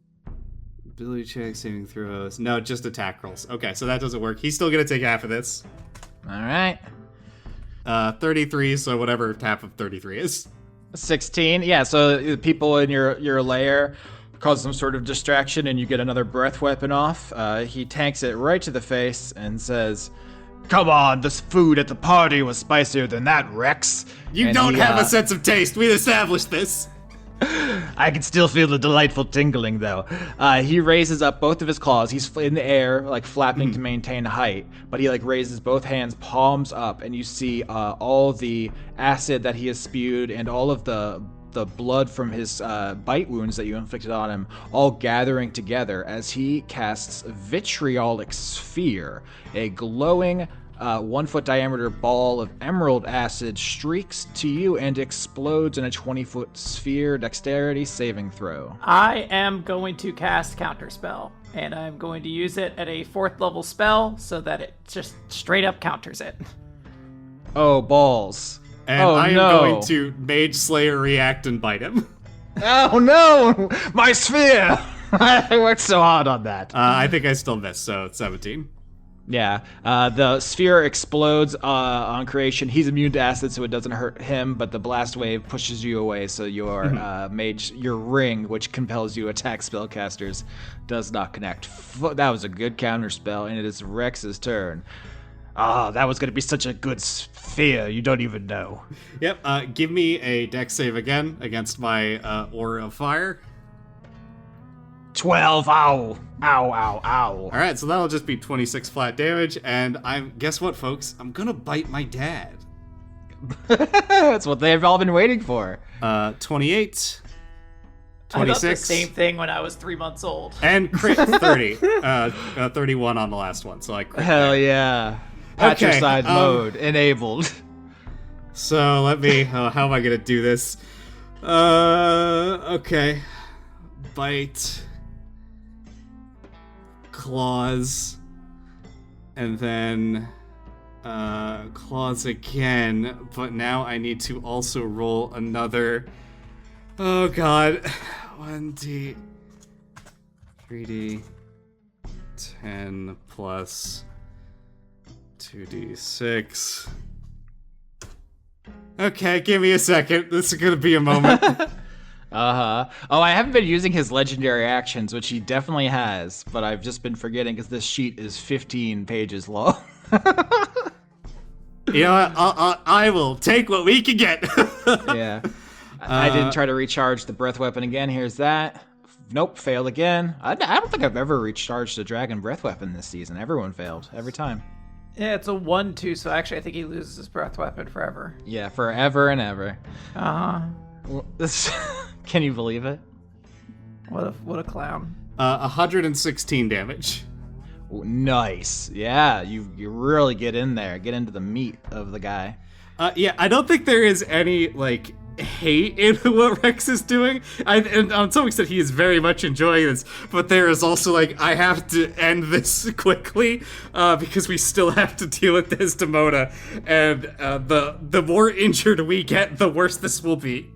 Ability check, saving throws. No, just attack rolls. Okay, so that doesn't work. He's still gonna take half of this. All right. 33, so whatever half of 33 is. 16. Yeah, so the people in your lair cause some sort of distraction and you get another breath weapon off. He tanks it right to the face and says, "Come on, this food at the party was spicier than that, Rex." You don't have a sense of taste. We established this. I can still feel the delightful tingling, though. He raises up both of his claws. He's in the air, flapping to maintain height, but he raises both hands, palms up, and you see all the acid that he has spewed and all of the blood from his bite wounds that you inflicted on him all gathering together as he casts Vitriolic Sphere, a glowing 1 foot diameter ball of emerald acid streaks to you and explodes in a 20-foot sphere. Dexterity saving throw. I am going to cast Counterspell, and I'm going to use it at a 4th level spell so that it just straight up counters it. Oh, balls. And I am going to Mage Slayer react and bite him. Oh no! My sphere! I worked so hard on that. I think I still missed, so it's 17. Yeah, the sphere explodes on creation. He's immune to acid, so it doesn't hurt him. But the blast wave pushes you away, so your your ring, which compels you to attack spellcasters, does not connect. That was a good counter spell, and it is Rex's turn. That was gonna be such a good sphere. You don't even know. Yep. Give me a dex save again against my aura of fire. 12. Ow! Ow! Ow! Ow! All right, so that'll just be 26 flat damage, and guess what, folks? I'm gonna bite my dad. That's what they've all been waiting for. 28, I thought the 26, same thing when I was 3 months old. and crit 30. 31 on the last one, so I crit. Hell there. yeah! Patricide Okay, mode enabled. So let me. How am I gonna do this? Okay. Bite. Claws. And then claws again, but now I need to also roll another. Oh god. 1d 3d 10 plus 2d6. Okay, give me a second. This is gonna be a moment. Oh, I haven't been using his legendary actions, which he definitely has, but I've just been forgetting because this sheet is 15 pages long. You know what? I will take what we can get. Yeah. I didn't try to recharge the breath weapon again. Here's that. Nope, failed again. I don't think I've ever recharged a dragon breath weapon this season. Everyone failed, every time. Yeah, it's a 1-2, so actually I think he loses his breath weapon forever. Yeah, forever and ever. Uh-huh. Can you believe it? What a clown. 116 damage. Nice. Yeah, you really get in there. Get into the meat of the guy. Yeah, I don't think there is any, like, hate in what Rex is doing. And on some extent, he is very much enjoying this. But there is also, like, I have to end this quickly because we still have to deal with Desdemona. And the more injured we get, the worse this will be.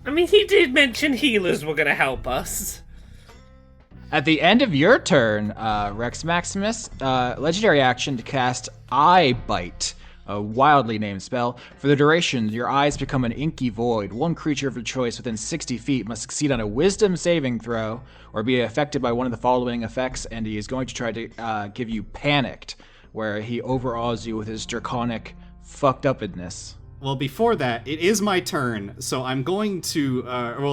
I mean, he did mention healers were gonna help us. At the end of your turn, Rex Maximus, legendary action to cast Eye Bite, a wildly named spell. For the duration, your eyes become an inky void. One creature of your choice within 60 feet must succeed on a wisdom saving throw or be affected by one of the following effects, and he is going to try to give you Panicked, where he overawes you with his draconic fucked upness. Well, before that, it is my turn, so I'm going to,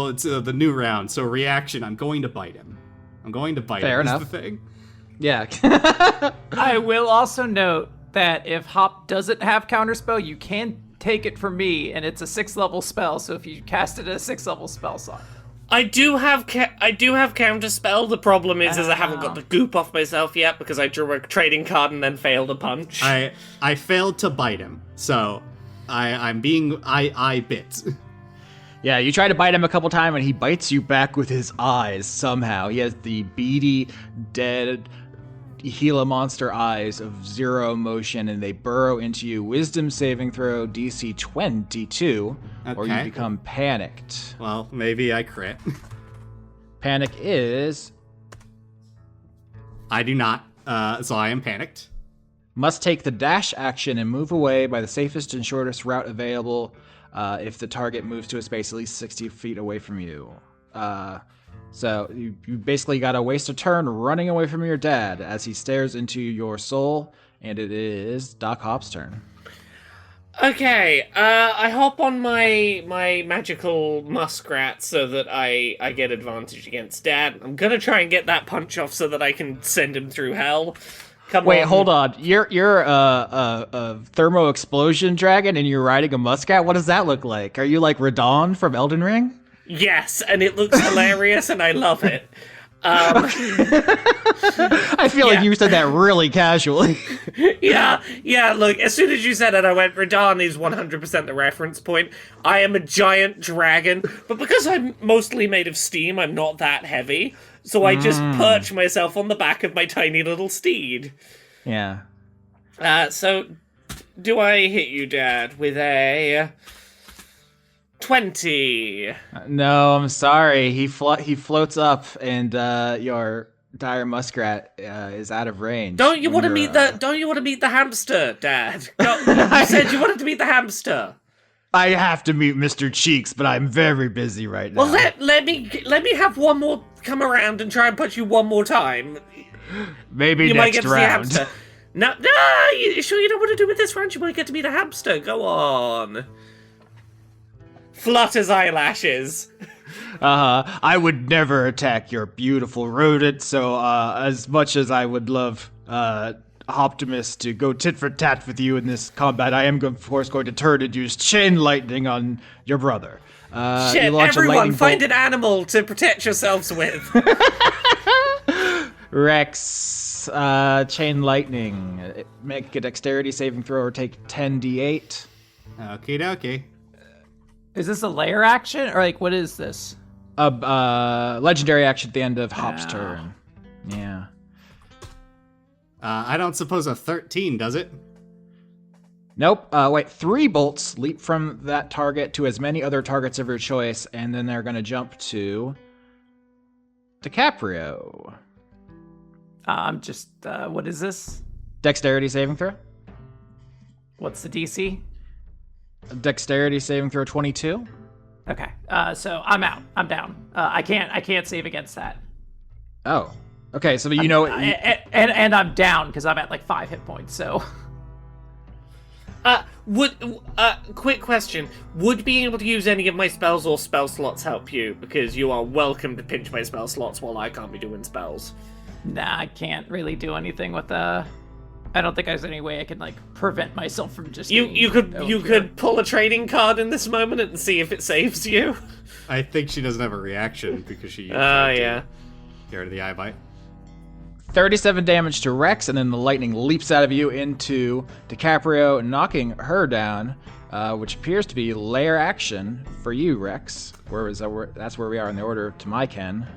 it's the new round, so reaction, I'm going to bite him. I'm going to bite Fair him, enough. is the thing. Yeah. I will also note that if Hop doesn't have counterspell, you can take it from me, and it's a 6th level spell, so if you cast it at a 6th level spell slot. I do have counterspell. The problem is I haven't got the goop off myself yet because I drew a trading card and then failed a punch. I failed to bite him, so I'm being I bit. Yeah, you try to bite him a couple times, and he bites you back with his eyes somehow. He has the beady, dead Gila monster eyes of 0 emotion, and they burrow into you. Wisdom saving throw DC 22, or you Okay. become panicked. Well, maybe I crit. Panic is I do not, so I am panicked. must take the dash action and move away by the safest and shortest route available if the target moves to a space at least 60 feet away from you. So you basically got to waste a turn running away from your dad as he stares into your soul, and it is Doc Hop's turn. Okay, I hop on my magical muskrat so that I get advantage against Dad. I'm gonna try and get that punch off so that I can send him through hell. Come Wait, on. hold on. You're a thermo explosion dragon, and you're riding a muskrat. What does that look like? Are you like Radahn from Elden Ring? Yes, and it looks hilarious, and I love it. I feel like you said that really casually. Yeah, look, as soon as you said it, I went, Radahn is 100% the reference point. I am a giant dragon, but because I'm mostly made of steam, I'm not that heavy, so I just perch myself on the back of my tiny little steed. Yeah. So, do I hit you, Dad, with a 20? No, I'm sorry. He floats up, and your dire muskrat is out of range. Don't you when want to you're, meet the? Don't you want to meet the hamster, Dad? You said you wanted to meet the hamster. I have to meet Mr. Cheeks, but I'm very busy right now. Well, let me have one more come around and try and punch you one more time. Maybe You might next get to see a round. hamster. No, you sure you don't want to do it this round? You might get to meet a hamster. Go on. Flutters eyelashes. I would never attack your beautiful rodent, so as much as I would love Optimus to go tit for tat with you in this combat, I am of course going to turn and use chain lightning on your brother. Shit, you launch a everyone, lightning find bolt. an animal to protect yourselves with. Rex, chain lightning. Make a dexterity saving throw or take 10d8. Okie dokie. Is this a lair action or like what is this? Legendary action at the end of Hop's Wow. turn. Yeah. I don't suppose a 13 does it? Nope. Wait, 3 bolts leap from that target to as many other targets of your choice, and then they're going to jump to DiCaprio. What is this? Dexterity saving throw. What's the DC? Dexterity saving throw 22. Okay. So I'm out. I'm down. I can't save against that. Oh. Okay, so you know... And I'm down because I'm at like 5 hit points. So. Quick question. Would being able to use any of my spells or spell slots help you? Because you are welcome to pinch my spell slots while I can't be doing spells. Nah, I can't really do anything with I don't think there's any way I can like prevent myself from just. You could pull a trading card in this moment and see if it saves you. I think she doesn't have a reaction because she Yeah. get rid of the eye bite. 37 damage to Rex, and then the lightning leaps out of you into DiCaprio, knocking her down, which appears to be lair action for you, Rex. That's where we are in the order to my Ken.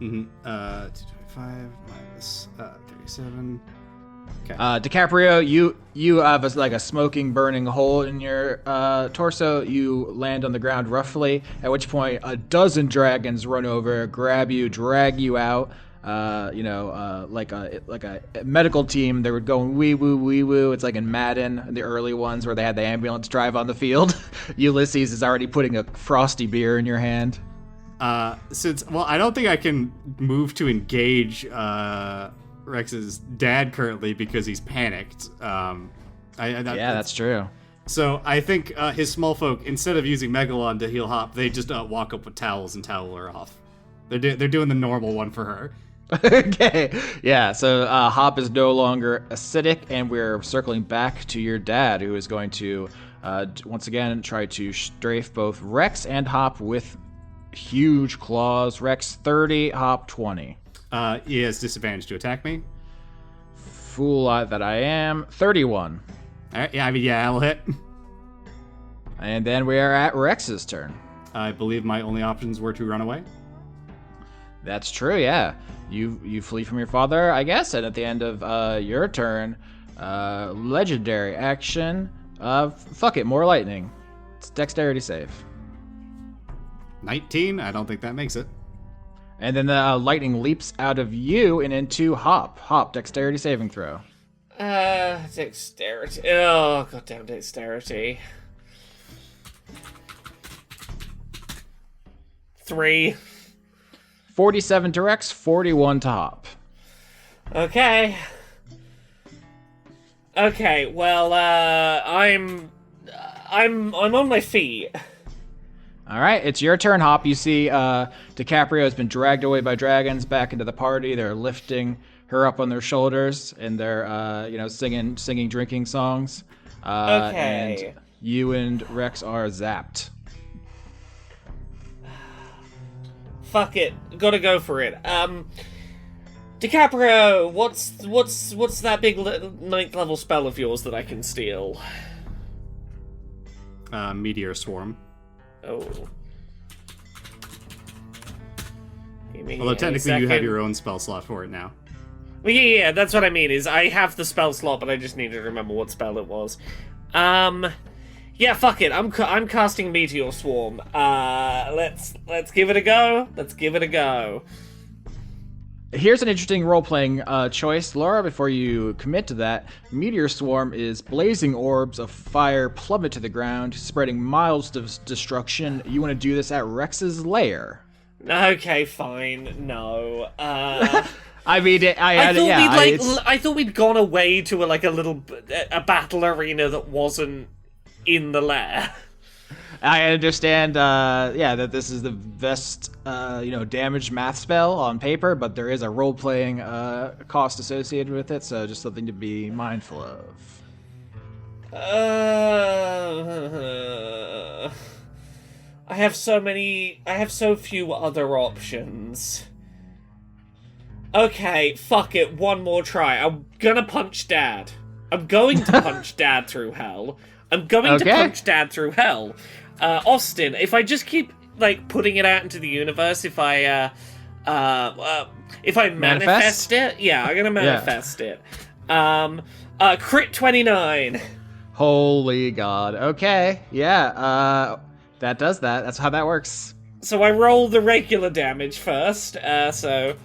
225 minus 37. Okay. DiCaprio, you have a smoking, burning hole in your torso. You land on the ground roughly, at which point a dozen dragons run over, grab you, drag you out. Like a medical team. They were going wee woo wee woo. It's like in Madden, the early ones where they had the ambulance drive on the field. Ulysses is already putting a frosty beer in your hand. I don't think I can move to engage Rex's dad currently because he's panicked. That's true. So I think his small folk, instead of using Megalon to heal Hop, they just walk up with towels and towel her off. They're doing the normal one for her. Okay. Yeah, so Hop is no longer acidic, and we're circling back to your dad, who is going to, once again, try to strafe both Rex and Hop with huge claws. Rex 30, Hop 20. He has disadvantage to attack me. Fool that I am. 31. All right, I'll hit. And then we are at Rex's turn. I believe my only options were to run away. That's true, yeah. You flee from your father, I guess, and at the end of your turn, legendary action. Fuck it, more lightning. It's dexterity save. 19? I don't think that makes it. And then the lightning leaps out of you and into Hop. Hop, dexterity saving throw. Dexterity. Oh, goddamn dexterity. 3. 47 to Rex, 41 to Hop. Okay. Okay, well, I'm on my feet. All right, it's your turn, Hop. You see DiCaprio has been dragged away by dragons back into the party. They're lifting her up on their shoulders, and they're singing drinking songs. Okay. And you and Rex are zapped. Fuck it, gotta go for it. DiCaprio, what's that big 9th level spell of yours that I can steal? Meteor Swarm. Oh. Although technically you have your own spell slot for it now. Well, yeah, that's what I mean, is I have the spell slot, but I just need to remember what spell it was. Yeah, fuck it, I'm casting Meteor Swarm. Let's give it a go. Let's give it a go. Here's an interesting role-playing choice, Laura. Before you commit to that, Meteor Swarm is blazing orbs of fire plummet to the ground, spreading miles of destruction. You want to do this at Rex's lair. Okay, fine. No. I mean, I thought we'd gone away to a battle arena that wasn't in the lair. I understand, that this is the best, damage math spell on paper, but there is a role-playing cost associated with it, so just something to be mindful of. I have so few other options. Okay, fuck it, one more try. I'm gonna punch Dad. I'm going to punch Dad through hell. I'm going to punch Dad through hell. Austin, if I just keep putting it out into the universe, if I manifest it, yeah, I'm gonna manifest it. Crit 29. Holy God. Okay, yeah. That does that. That's how that works. So I roll the regular damage first. So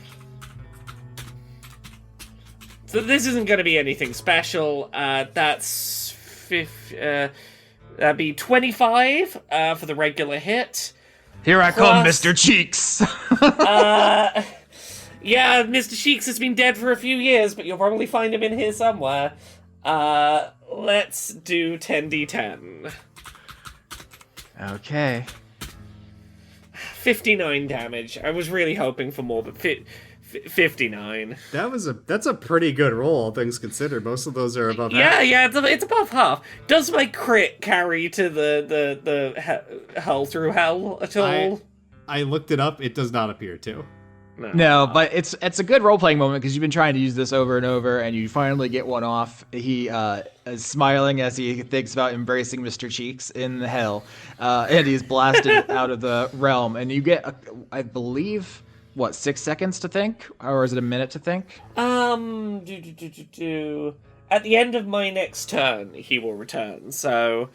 this isn't going to be anything special. That'd be 25 for the regular hit. Here I come, Mr. Cheeks. Yeah, Mr. Cheeks has been dead for a few years, but you'll probably find him in here somewhere. Let's do 10d10. Okay. 59 damage. I was really hoping for more, but 59. That's a pretty good roll, all things considered. Most of those are above half. Yeah, it's above half. Does my crit carry to the hell through hell at all? I looked it up. It does not appear to. No, but it's a good role-playing moment because you've been trying to use this over and over, and you finally get one off. He is smiling as he thinks about embracing Mr. Cheeks in the hell, and he's blasted out of the realm. And you get, I believe, 6 seconds to think, or is it a minute to think? At the end of my next turn, he will return. So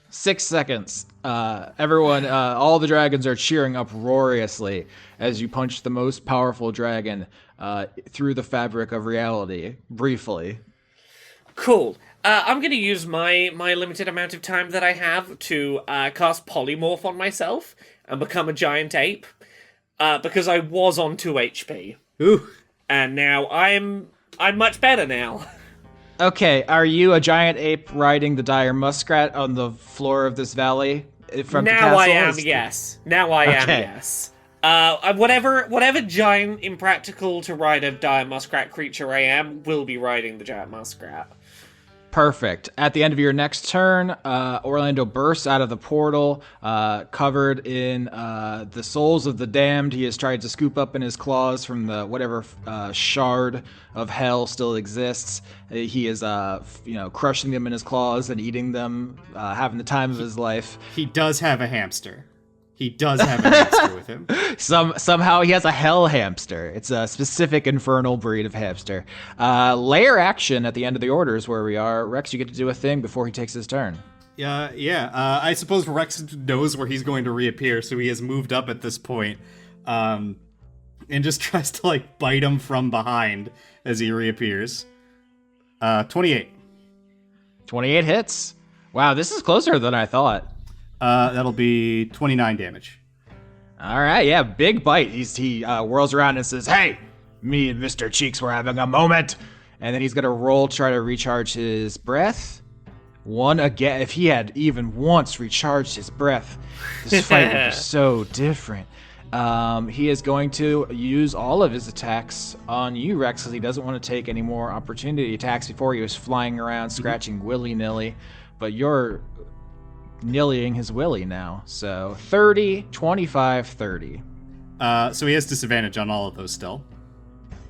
6 seconds. Everyone, all the dragons are cheering uproariously as you punch the most powerful dragon through the fabric of reality, briefly. Cool. I'm going to use my limited amount of time that I have to cast Polymorph on myself and become a giant ape, because I was on 2 HP. Ooh. And now I'm much better now. Okay, are you a giant ape riding the dire muskrat on the floor of this valley? From now I am, yes. Now I am, yes. Whatever giant, impractical to ride a dire muskrat creature I am, will be riding the giant muskrat. Perfect. At the end of your next turn, Orlando bursts out of the portal, covered in the souls of the damned. He has tried to scoop up in his claws from the whatever shard of hell still exists. He is, crushing them in his claws and eating them, having the time of his life. He does have a hamster. He does have a hamster with him. Somehow he has a hell hamster. It's a specific infernal breed of hamster. Lair action at the end of the orders where we are. Rex, you get to do a thing before he takes his turn. I suppose Rex knows where he's going to reappear, so he has moved up at this point, and just tries to bite him from behind as he reappears. 28. 28 hits. Wow, this is closer than I thought. That'll be 29 damage. All right, yeah, big bite. He whirls around and says, "Hey, me and Mr. Cheeks were having a moment." And then he's going to roll to try to recharge his breath. One again. If he had even once recharged his breath, this fight would be so different. He is going to use all of his attacks on you, Rex, because he doesn't want to take any more opportunity attacks. Before he was flying around, scratching willy-nilly. But you're nillying his willy now. So 30, 25, 30. So he has disadvantage on all of those still.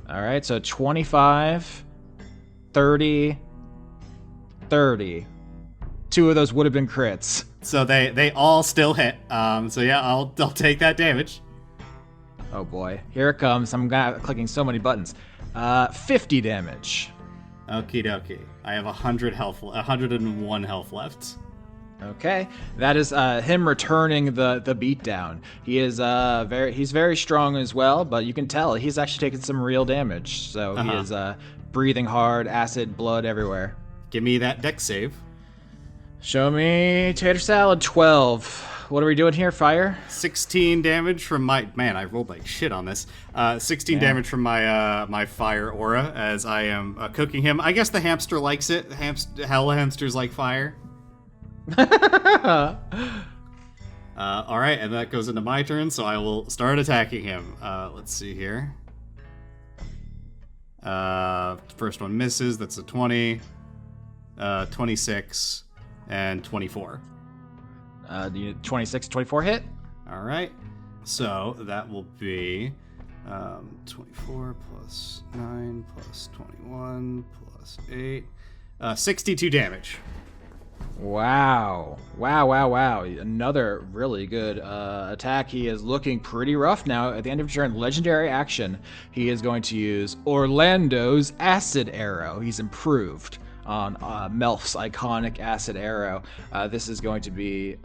All right, so 25, 30, 30. 2 of those would have been crits. So they all still hit. So yeah, I'll take that damage. Oh boy, here it comes. I'm clicking so many buttons. 50 damage. Okie dokie. I have 101 health left. Okay, that is him returning the beatdown. He is he's very strong as well, but you can tell he's actually taken some real damage. So he is breathing hard, acid, blood everywhere. Give me that dex save. Show me tater salad 12. What are we doing here? Fire? 16 damage from my... Man, I rolled like shit on this. 16 damage from my my fire aura as I am cooking him. I guess the hamster likes it. Hell hamsters like fire. All right, and that goes into my turn, so I will start attacking him. Let's see here. First one misses. That's a 20, 26, and 24. The 26, 24 hit. All right, so that will be 24 plus 9 plus 21 plus 8, 62 damage. Wow. Another really good attack. He is looking pretty rough now. At the end of your turn, legendary action, he is going to use Orlando's Acid Arrow. He's improved on Melf's iconic Acid Arrow. This is going to be...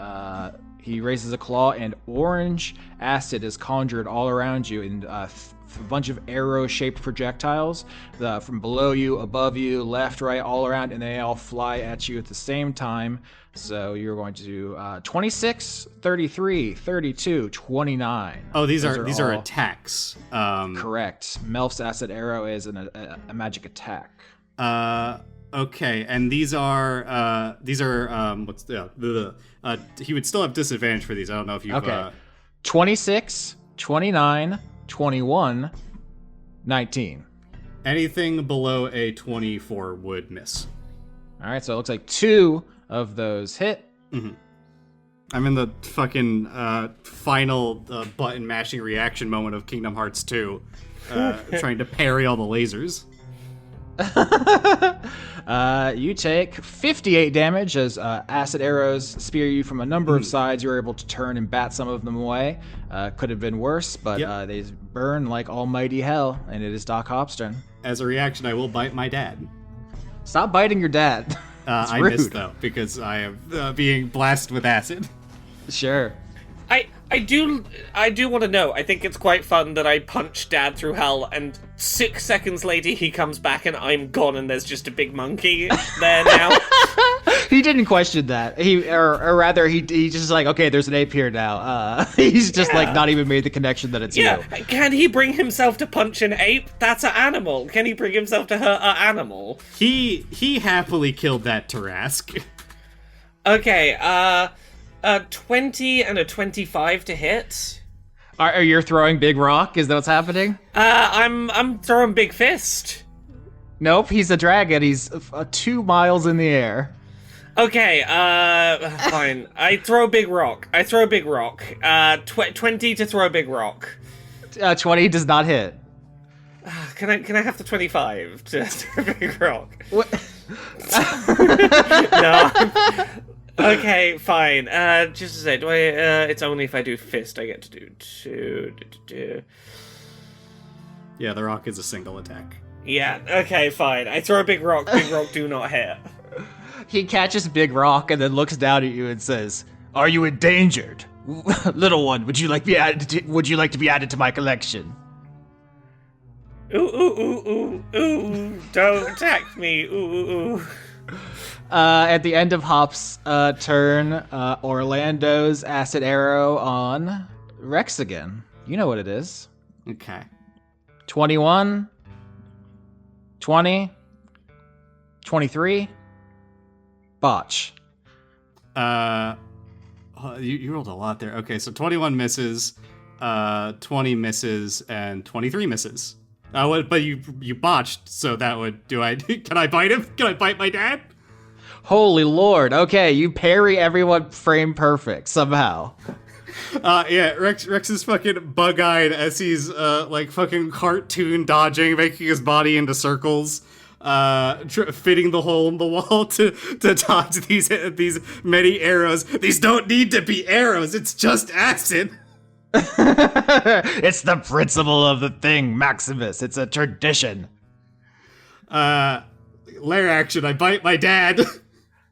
he raises a claw, and orange acid is conjured all around you in a bunch of arrow-shaped projectiles from below you, above you, left, right, all around, and they all fly at you at the same time. So you're going to do 26, 33, 32, 29. Oh, these are all attacks. Correct. Melf's Acid Arrow is a magic attack. Okay, and these are what's he would still have disadvantage for these. I don't know if you've 26, 29, 21, 19. Anything below a 24 would miss. All right, so it looks like 2 of those hit. Mm-hmm. I'm in the fucking final button mashing reaction moment of Kingdom Hearts 2, trying to parry all the lasers. You take 58 damage as acid arrows spear you from a number of sides. You were able to turn and bat some of them away. Could have been worse, but they burn like almighty hell, and it is Doc Hopstern. As a reaction, I will bite my dad. Stop biting your dad. I missed, though, because I am being blasted with acid. Sure. I do want to know. I think it's quite fun that I punch Dad through hell, and 6 seconds later he comes back and I'm gone, and there's just a big monkey there now. He didn't question that. He's just like, okay, there's an ape here now. He's just like not even made the connection that it's you. Can he bring himself to punch an ape? That's an animal. Can he bring himself to hurt an animal? He happily killed that Tarask. Okay, 20 and a 25 to hit. Are you throwing big rock? Is that what's happening? I'm throwing big fist. Nope, he's a dragon. He's 2 miles in the air. Okay, fine. I throw big rock. 20 to throw a big rock. 20 does not hit. Can I have the 25 to throw a big rock? What? No. Okay, fine. Just to say, it's only if I do fist I get to do 2. Yeah, the rock is a single attack. Yeah, okay, fine. I throw a big rock. Big rock do not hit. He catches big rock and then looks down at you and says, "Are you endangered, little one? Would you like to be added to my collection?" Ooh! Don't attack me! Ooh! At the end of Hop's turn, Orlando's Acid Arrow on Rex again. You know what it is. Okay. 21, 20, 23, botch. You rolled a lot there. Okay, so 21 misses, 20 misses, and 23 misses. But you botched, so that would... Can I bite him? Can I bite my dad? Holy Lord. Okay, you parry everyone frame perfect somehow. Yeah, Rex is fucking bug-eyed as he's like fucking cartoon dodging, making his body into circles, fitting the hole in the wall to dodge these many arrows. These don't need to be arrows, it's just acid. It's the principle of the thing, Maximus. It's a tradition. Lair action, I bite my dad.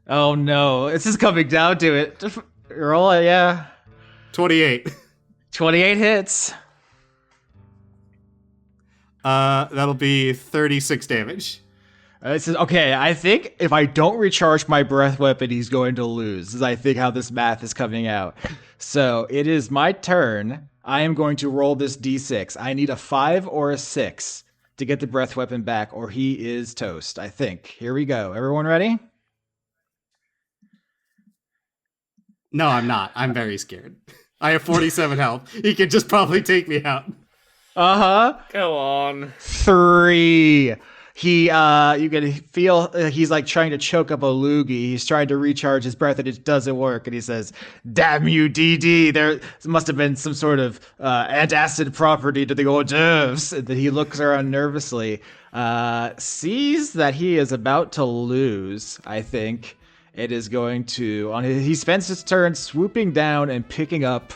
Oh no, this is coming down to it. Just roll it, yeah. 28. 28 hits. That'll be 36 damage. It says, okay, I think if I don't recharge my breath weapon, he's going to lose. Is I think how this math is coming out. So it is my turn. I am going to roll this d6. I need a 5 or a 6 to get the breath weapon back, or he is toast, I think. Here we go. Everyone ready? No, I'm not. I'm very scared. I have 47 health. He could just probably take me out. Uh-huh. Go on. 3. He, you can feel he's like trying to choke up a loogie. He's trying to recharge his breath and it doesn't work. And he says, "Damn you, DD. There must have been some sort of antacid property to the hors d'oeuvres." And then he looks around nervously, sees that he is about to lose, I think. It is going to, he spends his turn swooping down and picking up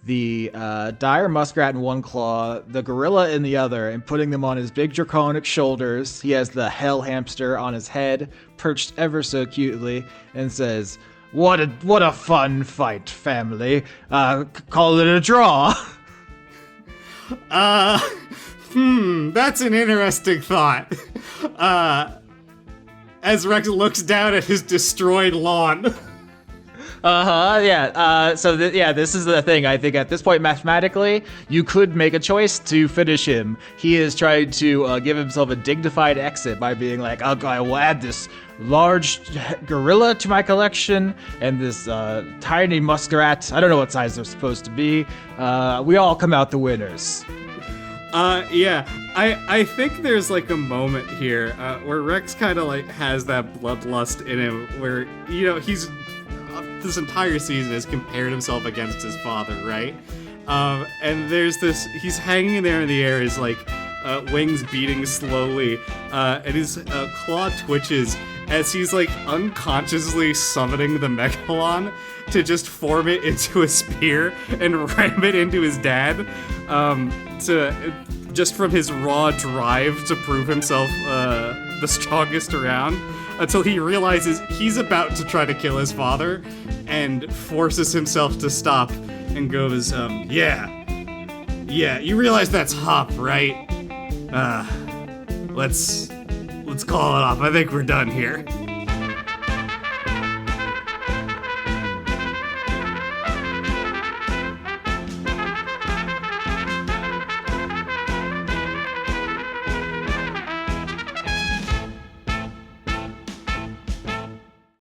the dire muskrat in one claw, the gorilla in the other, and putting them on his big draconic shoulders. He has the hell hamster on his head, perched ever so cutely, and says, what a fun fight, family. Call it a draw." That's an interesting thought. As Rex looks down at his destroyed lawn. Yeah. This is the thing. I think at this point, mathematically, you could make a choice to finish him. He is trying to give himself a dignified exit by being like, I will add this large gorilla to my collection and this tiny muskrat. I don't know what size they're supposed to be. We all come out the winners. Yeah, I think there's like a moment here where Rex kind of like has that bloodlust in him where, he's this entire season has compared himself against his father, right? And there's this, he's hanging there in the air, his like wings beating slowly, and his claw twitches as he's like unconsciously summoning the Megalon to just form it into a spear and ram it into his dad, just from his raw drive to prove himself the strongest around, until he realizes he's about to try to kill his father and forces himself to stop and goes, yeah, you realize that's Hop, right? Let's call it off. I think we're done here.